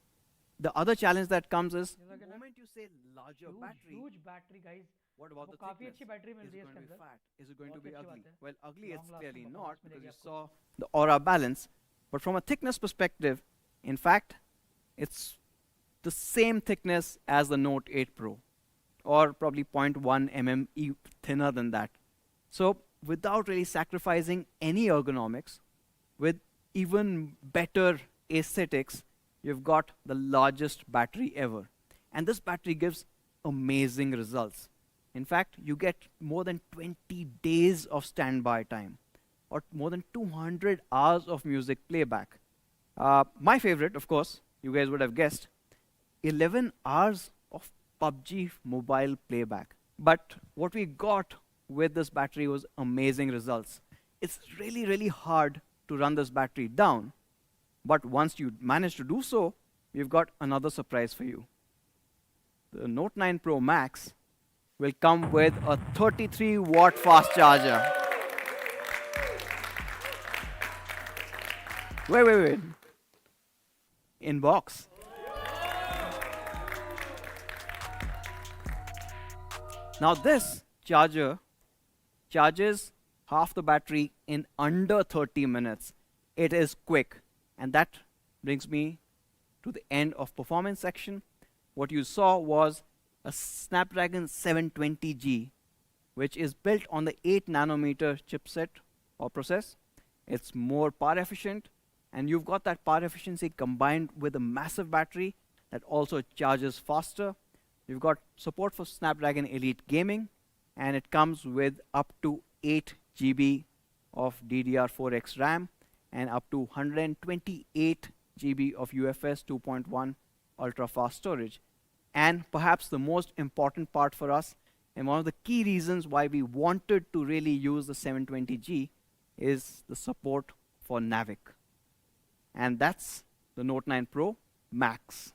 The other challenge that comes is the moment you say larger battery, huge battery, guys. what about the काफी thickness? अच्छी battery mill Is रही it है going to इसके be अंदर. fat? Is it going to बहुत be अच्छी ugly? बात है. Well, ugly Long it's lasting clearly performance not, because मिलेगी you आपको. saw the aura balance. But from a thickness perspective, in fact, it's the same thickness as the Note 8 Pro, or probably 0.1 mm thinner than that. So without really sacrificing any ergonomics, with even better aesthetics, you've got the largest battery ever. And this battery gives amazing results. In fact, you get more than 20 days of standby time or more than 200 hours of music playback. My favorite, of course, you guys would have guessed, 11 hours of PUBG mobile playback. But what we got with this battery was amazing results. It's really, really hard to run this battery down. But once you manage to do so, we've got another surprise for you. The Note 9 Pro Max will come with a 33-watt fast charger. Wait. In box. Now this charger charges half the battery in under 30 minutes. It is quick. And that brings me to the end of performance section. What you saw was a Snapdragon 720G, which is built on the 8 nanometer chipset or process. It's more power efficient, and you've got that power efficiency combined with a massive battery that also charges faster. You've got support for Snapdragon Elite Gaming, and it comes with up to 8 GB of DDR4X RAM and up to 128 GB of UFS 2.1 ultra-fast storage. And perhaps the most important part for us, and one of the key reasons why we wanted to really use the 720G, is the support for Navic. And that's the Note 9 Pro Max.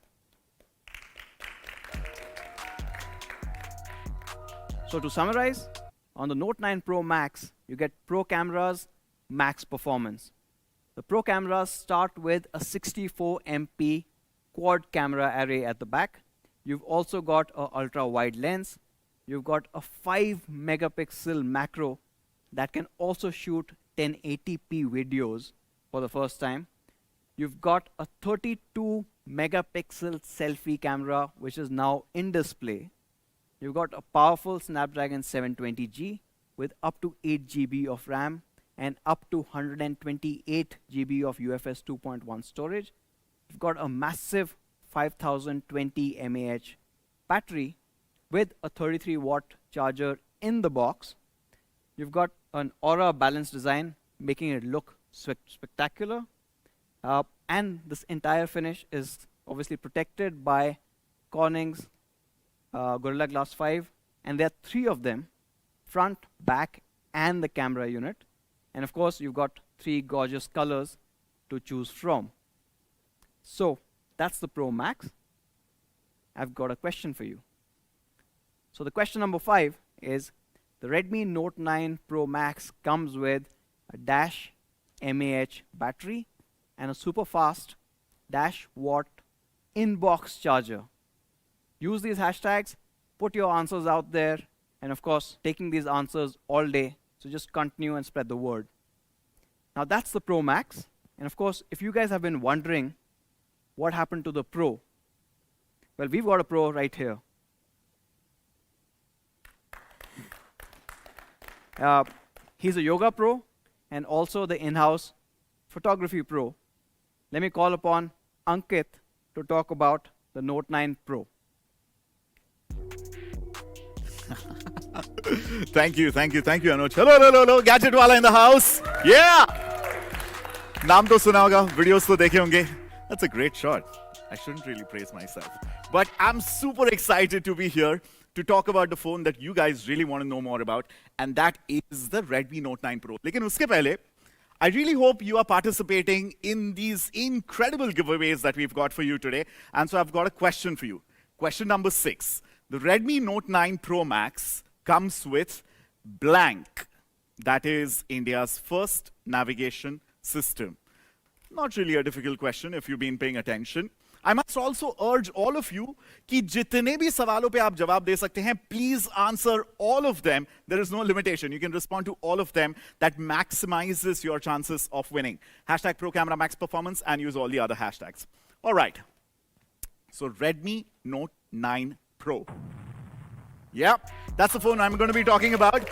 So to summarize, on the Note 9 Pro Max, you get Pro cameras, max performance. The Pro cameras start with a 64 MP quad camera array at the back. You've also got an ultra-wide lens. You've got a 5 megapixel macro that can also shoot 1080p videos for the first time. You've got a 32 megapixel selfie camera, which is now in display. You've got a powerful Snapdragon 720G with up to 8 GB of RAM and up to 128 GB of UFS 2.1 storage. You've got a massive 5020 mAh battery with a 33-watt charger in the box. You've got an Aura balanced design, making it look spectacular. And this entire finish is obviously protected by Corning's Gorilla Glass 5. And there are 3 of them, front, back, and the camera unit. And of course, you've got 3 gorgeous colors to choose from. So that's the Pro Max. I've got a question for you. So the question number 5 is, the Redmi Note 9 Pro Max comes with a dash mAh battery and a super fast dash watt in-box charger. Use these hashtags, put your answers out there, and of course, taking these answers all day. So just continue and spread the word. Now that's the Pro Max. And of course, if you guys have been wondering what happened to the Pro, well, we've got a Pro right here. He's a yoga pro and also the in-house photography pro. Let me call upon Ankit to talk about the Note 9 Pro. Thank you, Anuj. Hello, gadget wala in the house. Yeah. Naam to suna hoga, videos to dekhe honge. That's a great shot. I shouldn't really praise myself, but I'm super excited to be here to talk about the phone that you guys really want to know more about, and that is the Redmi Note 9 Pro. Lekin uske pehle, I really hope you are participating in these incredible giveaways that we've got for you today. And so I've got a question for you. Question number 6. The Redmi Note 9 Pro Max comes with blank. That is India's first navigation system. Not really a difficult question if you've been paying attention. I must also urge all of you कि जितने भी सवालों पे आप जवाब दे सकते हैं, please answer all of them. There is no limitation. You can respond to all of them. That maximizes your chances of winning. Hashtag Pro Camera Max Performance and use all the other hashtags. All right. So Redmi Note 9 Pro. Yep, that's the phone I'm going to be talking about.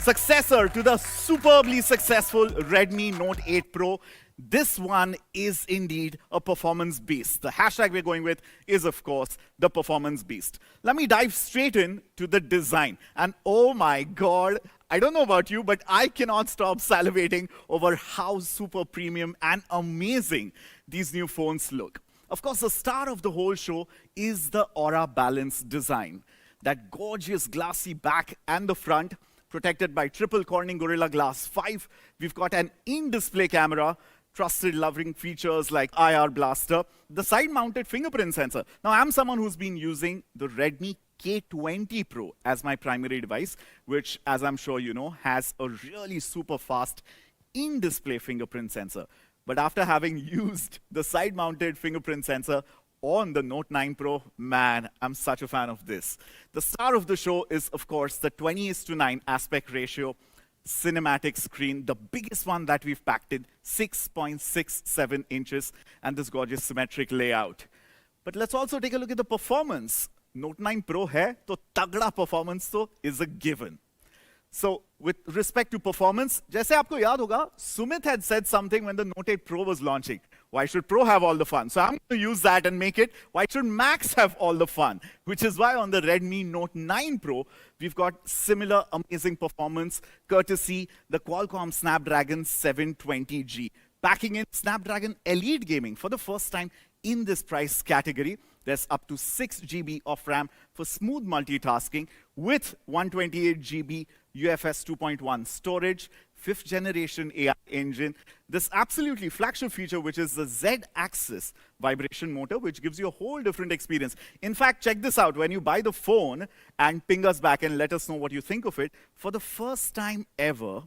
Successor to the superbly successful Redmi Note 8 Pro. This one is indeed a performance beast. The hashtag we're going with is, of course, the performance beast. Let me dive straight in to the design. And oh my God, I don't know about you, but I cannot stop salivating over how super premium and amazing these new phones look. Of course, the star of the whole show is the Aura Balance design. That gorgeous glassy back and the front, protected by triple Corning Gorilla Glass 5. We've got an in-display camera, trusted loving features like IR blaster, the side-mounted fingerprint sensor. Now, I'm someone who's been using the Redmi K20 Pro as my primary device, which, as I'm sure you know, has a really super fast in-display fingerprint sensor. But after having used the side-mounted fingerprint sensor on the Note 9 Pro, man, I'm such a fan of this. The star of the show is, of course, the 20:9 aspect ratio cinematic screen, the biggest one that we've packed in, 6.67 inches, and this gorgeous symmetric layout. But let's also take a look at the performance. Note 9 Pro hai, to tagda performance to is a given. So, with respect to performance, jaise aapko yaad hoga, Sumit had said something when the Note 8 Pro was launching. Why should Pro have all the fun? So I'm going to use that and make it, why should Max have all the fun? Which is why on the Redmi Note 9 Pro, we've got similar amazing performance, courtesy the Qualcomm Snapdragon 720G. Packing in Snapdragon Elite Gaming for the first time in this price category. There's up to 6 GB of RAM for smooth multitasking with 128 GB UFS 2.1 storage, 5th generation AI engine, this absolutely flagship feature, which is the Z-axis vibration motor, which gives you a whole different experience. In fact, check this out. When you buy the phone and ping us back and let us know what you think of it, for the first time ever,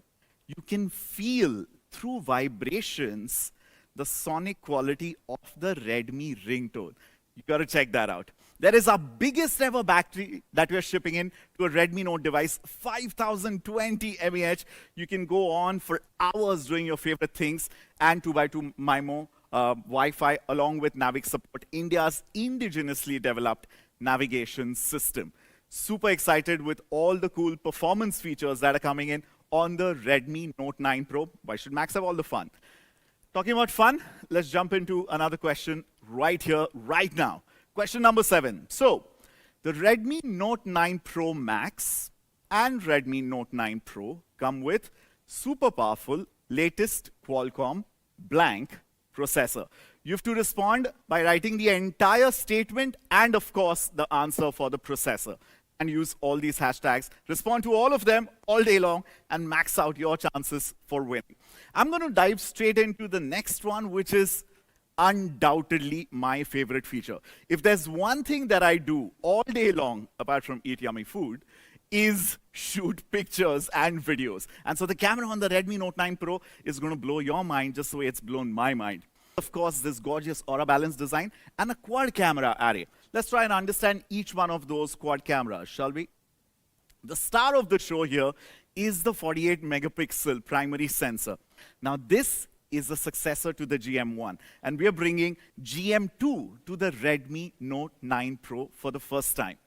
you can feel through vibrations the sonic quality of the Redmi ringtone. You got to check that out. There is our biggest ever battery that we're shipping in to a Redmi Note device, 5020 mAh. You can go on for hours doing your favorite things, and 2x2 MIMO Wi-Fi along with Navic support, India's indigenously developed navigation system. Super excited with all the cool performance features that are coming in on the Redmi Note 9 Pro. Why should Max have all the fun? Talking about fun, let's jump into another question right here, right now. Question number 7. So, the Redmi Note 9 Pro Max and Redmi Note 9 Pro come with super powerful, latest Qualcomm blank processor. You have to respond by writing the entire statement and, of course, the answer for the processor. And use all these hashtags, respond to all of them all day long, and max out your chances for winning. I'm going to dive straight into the next one, which is undoubtedly my favorite feature. If there's one thing that I do all day long, apart from eat yummy food, is shoot pictures and videos. And so the camera on the Redmi Note 9 Pro is going to blow your mind just the way it's blown my mind. Of course, this gorgeous Aura Balance design and a quad camera array. Let's try and understand each one of those quad cameras, shall we? The star of the show here is the 48 megapixel primary sensor. Now, this is the successor to the GM1, and we are bringing GM2 to the Redmi Note 9 Pro for the first time.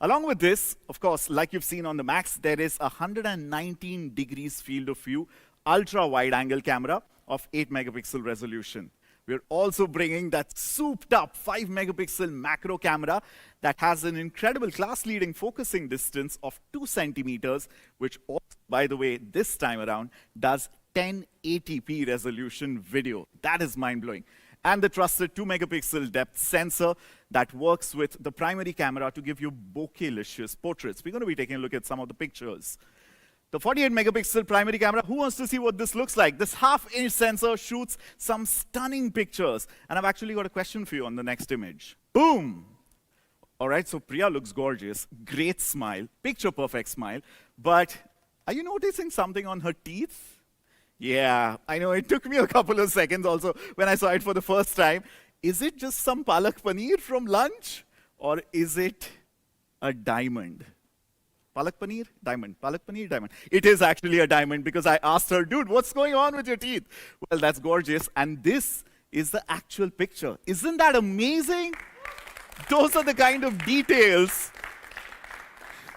Along with this, of course, like you've seen on the Max, there is a 119 degrees field of view, ultra wide angle camera of 8 megapixel resolution. We're also bringing that souped up 5 megapixel macro camera that has an incredible class-leading focusing distance of 2 centimeters, which also, by the way, this time around does 1080p resolution video. That is mind-blowing. And the trusted 2 megapixel depth sensor that works with the primary camera to give you bokeh-licious portraits. We're going to be taking a look at some of the pictures. The 48 megapixel primary camera, who wants to see what this looks like? This half-inch sensor shoots some stunning pictures. And I've actually got a question for you on the next image. Boom! All right, so Priya looks gorgeous, great smile, picture-perfect smile. But are you noticing something on her teeth? Yeah, I know, it took me a couple of seconds also when I saw it for the first time. Is it just some palak paneer from lunch? Or is it a diamond? Palak paneer, diamond. Palak paneer, diamond. It is actually a diamond because I asked her, dude, what's going on with your teeth? Well, that's gorgeous. And this is the actual picture. Isn't that amazing? Those are the kind of details.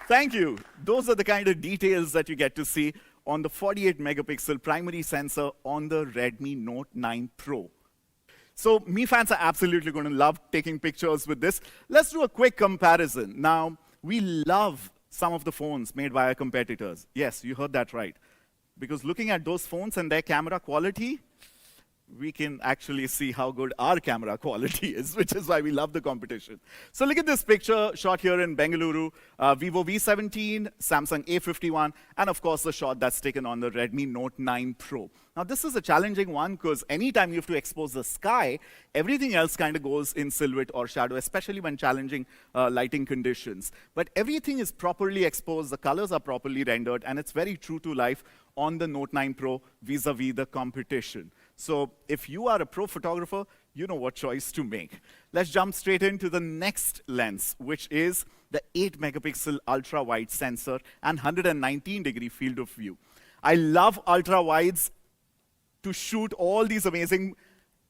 Thank you. Those are the kind of details that you get to see on the 48 megapixel primary sensor on the Redmi Note 9 Pro. So Mi fans are absolutely going to love taking pictures with this. Let's do a quick comparison. Now, we love some of the phones made by our competitors. Yes, you heard that right. Because looking at those phones and their camera quality, we can actually see how good our camera quality is, which is why we love the competition. So look at this picture shot here in Bengaluru, Vivo V17, Samsung A51, and of course the shot that's taken on the Redmi Note 9 Pro. Now this is a challenging one because anytime you have to expose the sky, everything else kind of goes in silhouette or shadow, especially when challenging lighting conditions. But everything is properly exposed, the colors are properly rendered, and it's very true to life on the Note 9 Pro vis-a-vis the competition. So if you are a pro photographer, you know what choice to make. Let's jump straight into the next lens, which is the 8 megapixel ultra wide sensor and 119-degree field of view. I love ultra wides to shoot all these amazing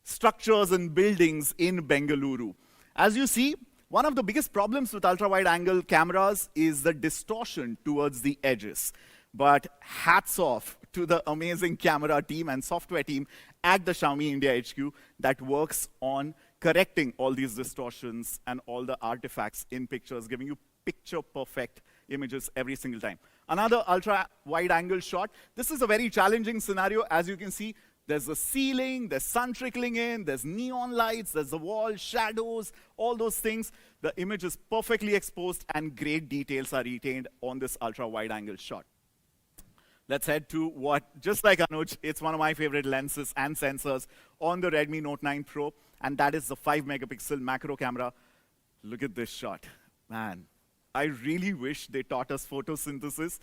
structures and buildings in Bengaluru. As you see, one of the biggest problems with ultra wide angle cameras is the distortion towards the edges. But hats off to the amazing camera team and software team at the Xiaomi India HQ that works on correcting all these distortions and all the artifacts in pictures, giving you picture-perfect images every single time. Another ultra-wide-angle shot. This is a very challenging scenario. As you can see, there's the ceiling, there's sun trickling in, there's neon lights, there's the wall, shadows, all those things. The image is perfectly exposed and great details are retained on this ultra-wide-angle shot. Let's head to what, just like Anuj, it's one of my favorite lenses and sensors on the Redmi Note 9 Pro, and that is the 5 megapixel macro camera. Look at this shot. Man, I really wish they taught us photosynthesis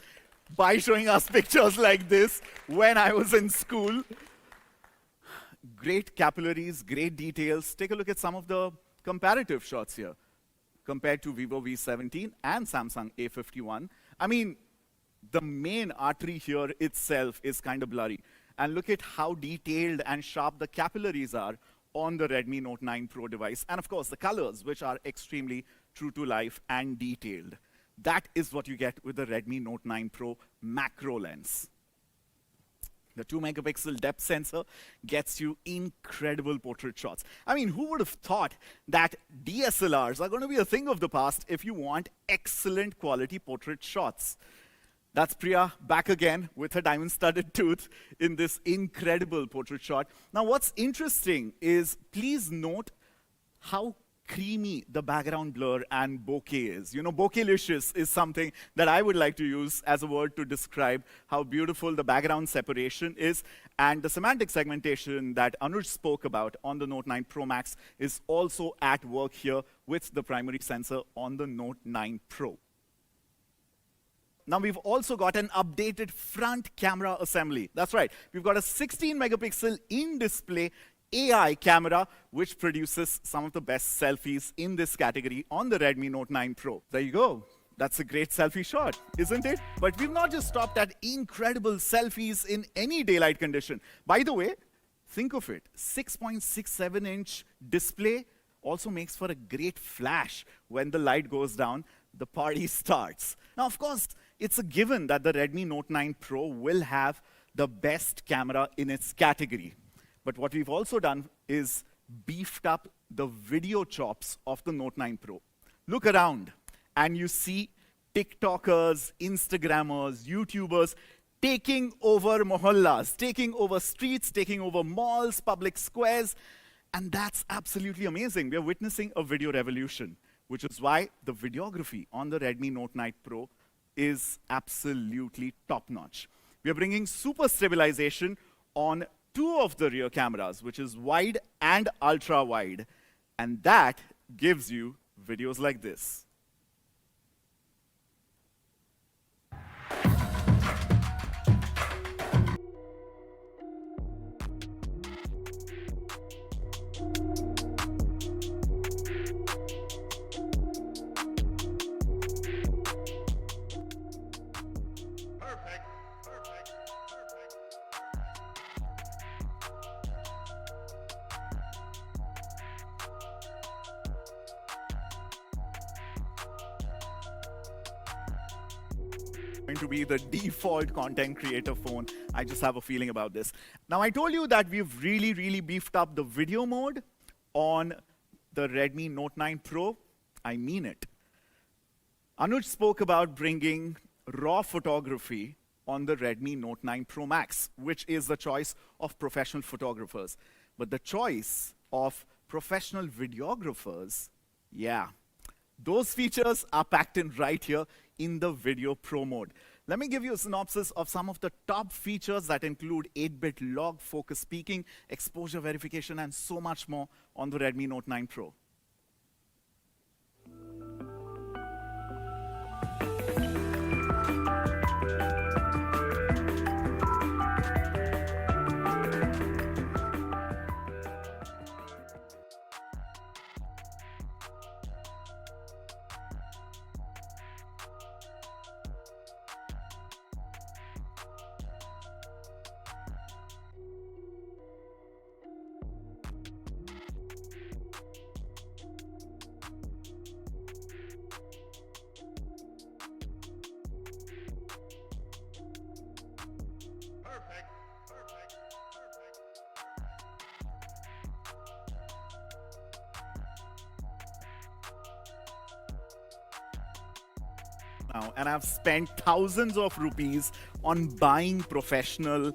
by showing us pictures like this when I was in school. Great capillaries, great details. Take a look at some of the comparative shots here compared to Vivo V17 and Samsung A51. I mean, the main artery here itself is kind of blurry. And look at how detailed and sharp the capillaries are on the Redmi Note 9 Pro device. And of course, the colors, which are extremely true to life and detailed. That is what you get with the Redmi Note 9 Pro macro lens. The 2 megapixel depth sensor gets you incredible portrait shots. I mean, who would have thought that DSLRs are going to be a thing of the past if you want excellent quality portrait shots? That's Priya back again with her diamond-studded tooth in this incredible portrait shot. Now, what's interesting is, please note how creamy the background blur and bokeh is. You know, bokeh-licious is something that I would like to use as a word to describe how beautiful the background separation is. And the semantic segmentation that Anuj spoke about on the Note 9 Pro Max is also at work here with the primary sensor on the Note 9 Pro. Now we've also got an updated front camera assembly. That's right, we've got a 16 megapixel in-display AI camera, which produces some of the best selfies in this category on the Redmi Note 9 Pro. There you go. That's a great selfie shot, isn't it? But we've not just stopped at incredible selfies in any daylight condition. By the way, think of it, 6.67-inch display also makes for a great flash. When the light goes down, the party starts. Now, of course, it's a given that the Redmi Note 9 Pro will have the best camera in its category. But what we've also done is beefed up the video chops of the Note 9 Pro. Look around, and you see TikTokers, Instagrammers, YouTubers taking over mohallas, taking over streets, taking over malls, public squares, and that's absolutely amazing. We're witnessing a video revolution, which is why the videography on the Redmi Note 9 Pro is absolutely top-notch. We are bringing super stabilization on 2 of the rear cameras, which is wide and ultra-wide, and that gives you videos like this. Perfect. Perfect. Perfect. going to be the default content creator phone. I just have a feeling about this. Now, I told you that we've really beefed up the video mode on the Redmi Note 9 Pro. I mean it. Anuj spoke about bringing raw photography on the Redmi Note 9 Pro Max, which is the choice of professional photographers. But the choice of professional videographers, yeah, those features are packed in right here in the Video Pro mode. Let me give you a synopsis of some of the top features that include 8-bit log, focus peaking, exposure verification, and so much more on the Redmi Note 9 Pro. Perfect. Now, and I've spent thousands of rupees on buying professional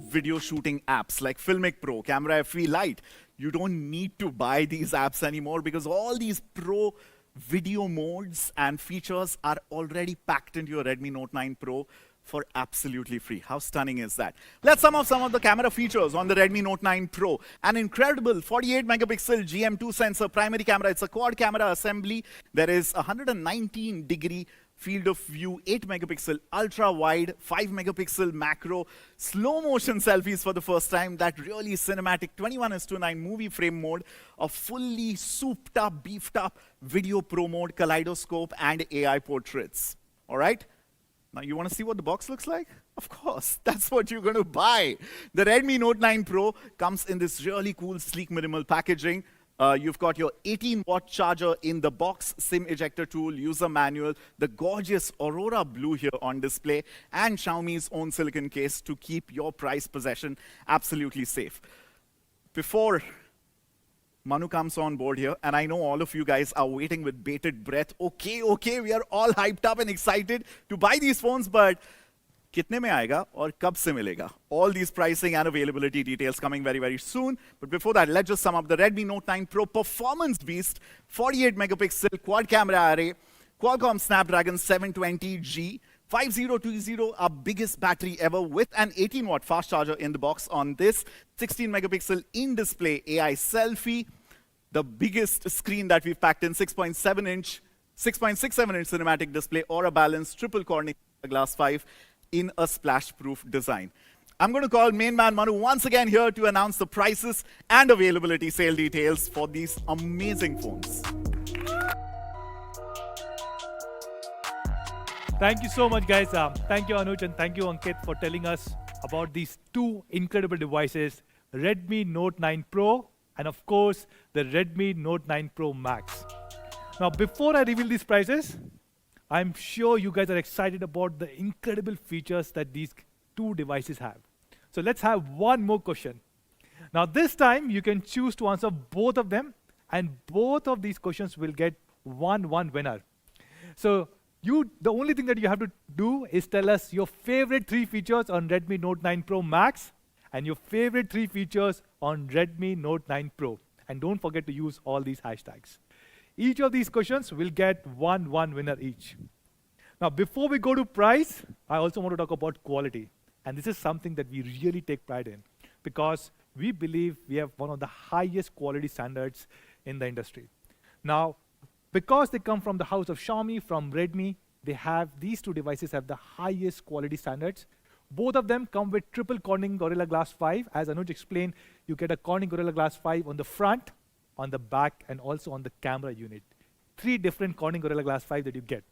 video shooting apps like Filmic Pro, Camera FE Lite. You don't need to buy these apps anymore because all these pro video modes and features are already packed into your Redmi Note 9 Pro for absolutely free. How stunning is that? Let's sum up some of the camera features on the Redmi Note 9 Pro. An incredible 48 megapixel GM2 sensor primary camera. It's a quad camera assembly. There is a 119-degree field of view, 8 megapixel ultra wide, 5 megapixel macro, slow motion selfies for the first time, that really cinematic 21:9 movie frame mode, a fully souped up, beefed up video pro mode, kaleidoscope, and AI portraits. All right? Now, you want to see what the box looks like? Of course, that's what you're going to buy. The Redmi Note 9 Pro comes in this really cool, sleek, minimal packaging. You've got your 18-watt charger in the box, SIM ejector tool, user manual, the gorgeous Aurora Blue here on display, and Xiaomi's own silicon case to keep your prized possession absolutely safe. Before Manu comes on board here, and I know all of you guys are waiting with bated breath. Okay, we are all hyped up and excited to buy these phones, but कितने में आएगा और कब से मिलेगा? All these pricing and availability details coming very soon. But before that, let's just sum up the Redmi Note 9 Pro performance beast, 48 megapixel quad camera array, Qualcomm Snapdragon 720G, 5020, our biggest battery ever with an 18-watt fast charger in the box on this, 16 megapixel in-display AI selfie, the biggest screen that we've packed in, 6.67-inch cinematic display, or a balanced triple Corning Glass 5 in a splash-proof design. I'm going to call main man Manu once again here to announce the prices and availability sale details for these amazing phones. Thank you so much, guys. Thank you, Anuj, and thank you, Ankit, for telling us about these two incredible devices, Redmi Note 9 Pro, and of course, the Redmi Note 9 Pro Max. Now, before I reveal these prices, I'm sure you guys are excited about the incredible features that these two devices have. So let's have one more question. Now, this time, you can choose to answer both of them, and both of these questions will get one winner. So the only thing that you have to do is tell us your favorite 3 features on Redmi Note 9 Pro Max and your favorite 3 features on Redmi Note 9 Pro. And don't forget to use all these hashtags. Each of these questions will get one winner each. Now, before we go to price, I also want to talk about quality. And this is something that we really take pride in because we believe we have one of the highest quality standards in the industry. Now, because they come from the house of Xiaomi, from Redmi, these two devices have the highest quality standards. Both of them come with triple Corning Gorilla Glass 5. As Anuj explained, you get a Corning Gorilla Glass 5 on the front, on the back, and also on the camera unit. 3 different Corning Gorilla Glass 5 that you get.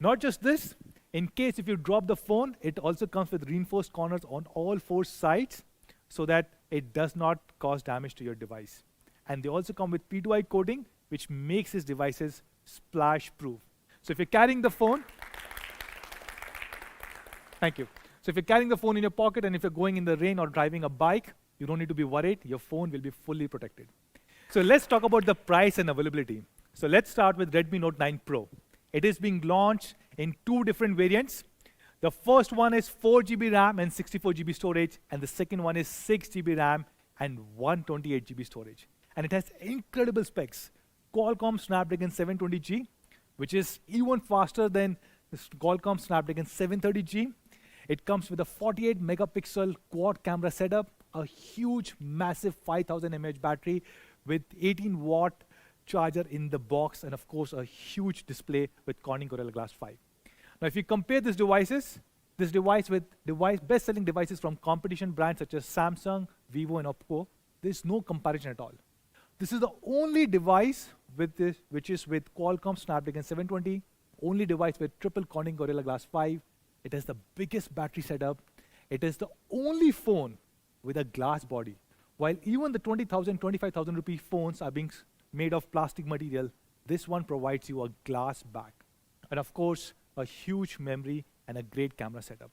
Not just this, in case if you drop the phone, it also comes with reinforced corners on all 4 sides so that it does not cause damage to your device. And they also come with P2I coating, which makes these devices splash-proof. So if you're carrying the phone, Thank you. So if you're carrying the phone in your pocket and if you're going in the rain or driving a bike, you don't need to be worried. Your phone will be fully protected. So let's talk about the price and availability. So let's start with Redmi Note 9 Pro. It is being launched in two different variants. The first one is 4GB RAM and 64GB storage, and the second one is 6GB RAM and 128GB storage. And it has incredible specs. Qualcomm Snapdragon 720G, which is even faster than the Qualcomm Snapdragon 730G. It comes with a 48 megapixel quad camera setup, a huge, massive 5000 mAh battery with 18 watt charger in the box, and of course, a huge display with Corning Gorilla Glass 5. Now, if you compare this device with best-selling devices from competition brands such as Samsung, Vivo, and Oppo, there's no comparison at all. This is the only device which is with Qualcomm Snapdragon 720, only device with triple Corning Gorilla Glass 5. It has the biggest battery setup. It is the only phone with a glass body. While even the 20,000, 25,000 rupee phones are being made of plastic material, this one provides you a glass back. And of course, a huge memory and a great camera setup.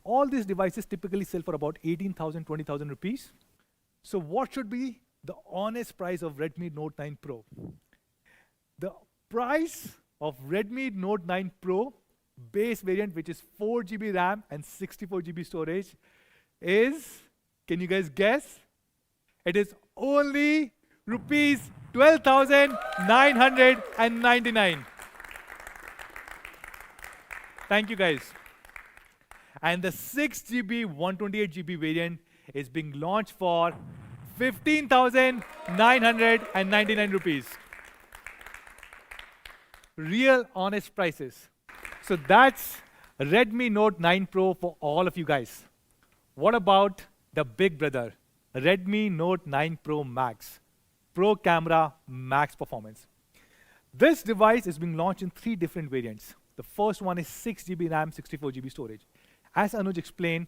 All these devices typically sell for about 18,000, 20,000 rupees. So what should be the honest price of Redmi Note 9 Pro? The price of Redmi Note 9 Pro base variant, which is 4GB RAM and 64GB storage, is, can you guys guess? It is only rupees 12,999. Thank you, guys. And the 6GB, 128GB variant is being launched for 15,999 rupees. Real honest prices. So that's Redmi Note 9 Pro for all of you guys. What about the big brother, Redmi Note 9 Pro Max? Pro Camera Max Performance. This device is being launched in 3 different variants. The first one is 6GB RAM, 64GB storage. As Anuj explained,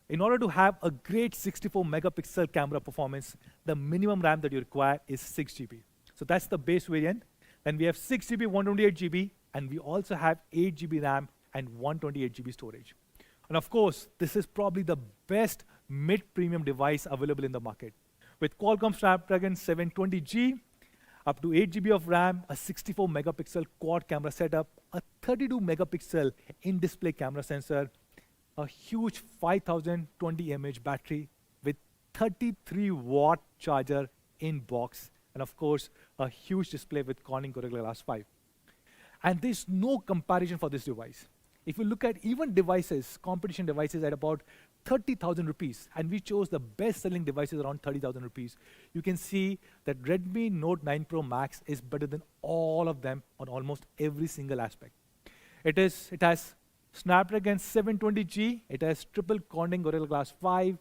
in order to have a great 64 megapixel camera performance, the minimum RAM that you require is 6GB. So that's the base variant. Then we have 6GB, 128GB, and we also have 8GB RAM and 128GB storage. And of course, this is probably the best mid-premium device available in the market. With Qualcomm Snapdragon 720G, up to 8GB of RAM, a 64 megapixel quad camera setup, a 32 megapixel in-display camera sensor, a huge 5020 mAh battery with 33 watt charger in box, and of course, a huge display with Corning Gorilla Glass 5. And there's no comparison for this device. If you look at even devices, competition devices at about 30,000 rupees, and we chose the best-selling devices around 30,000 rupees, you can see that Redmi Note 9 Pro Max is better than all of them on almost every single aspect. It has Snapdragon 720G, it has triple Corning Gorilla Glass 5,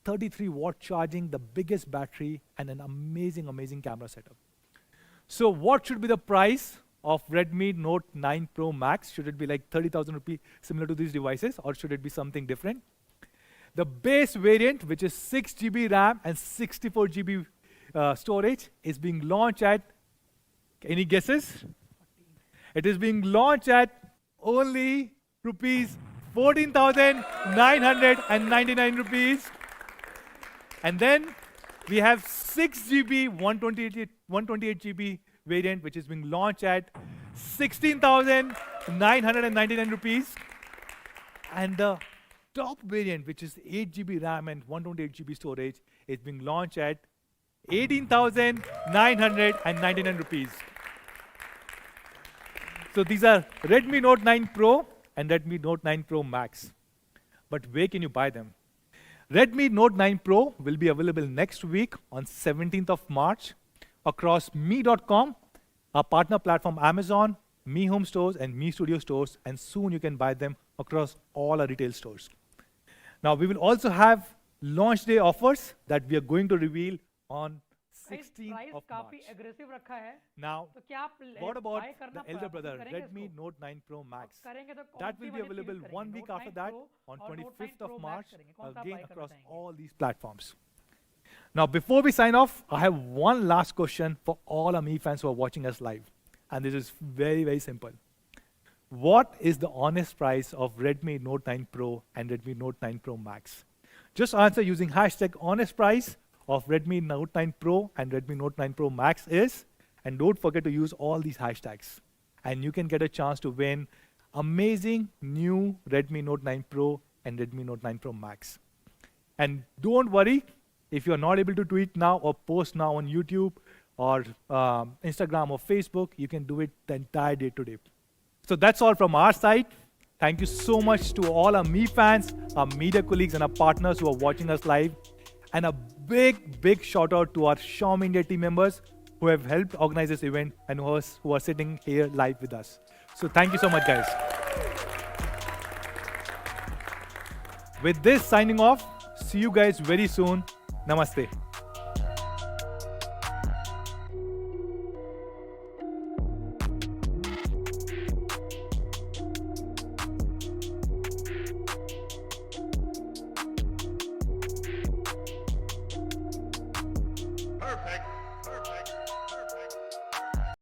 33 watt charging, the biggest battery, and an amazing, amazing camera setup. So what should be the price of Redmi Note 9 Pro Max? Should it be like 30,000 rupees similar to these devices, or should it be something different? The base variant, which is 6GB RAM and 64GB storage, is being launched at, any guesses? It is being launched at only rupees 14,999 rupees. And then we have 6GB 128GB variant, which is being launched at 16,999 rupees. And the top variant, which is 8GB RAM and 128GB storage, is being launched at 18,999 rupees. So these are Redmi Note 9 Pro and Redmi Note 9 Pro Max. But where can you buy them? Redmi Note 9 Pro will be available next week on 17th of March across me.com, our partner platform Amazon, Me Home stores and Me Studio stores, and soon you can buy them across all our retail stores. Now we will also have launch day offers that we are going to reveal on 16th of March. Now, what about the elder brother, Redmi Note 9 Pro Max? That will be available 1 week after that on 25th of March, again across all these platforms. Now, before we sign off, I have one last question for all our Me fans who are watching us live. And this is very, very simple. what is the honest price of Redmi Note 9 Pro and Redmi Note 9 Pro Max? Just answer using hashtag honest price of Redmi Note 9 Pro and Redmi Note 9 Pro Max is, and don't forget to use all these hashtags. And you can get a chance to win amazing new Redmi Note 9 Pro and Redmi Note 9 Pro Max. And don't worry, if you're not able to tweet now or post now on YouTube or Instagram or Facebook, you can do it the entire day today. So that's all from our side. Thank you so much to all our Me fans, our media colleagues, and our partners who are watching us live. And a big shout out to our Xiaomi India team members who have helped organize this event and who are sitting here live with us. So thank you so much, guys. With this, signing off. See you guys very soon. Namaste. Perfect.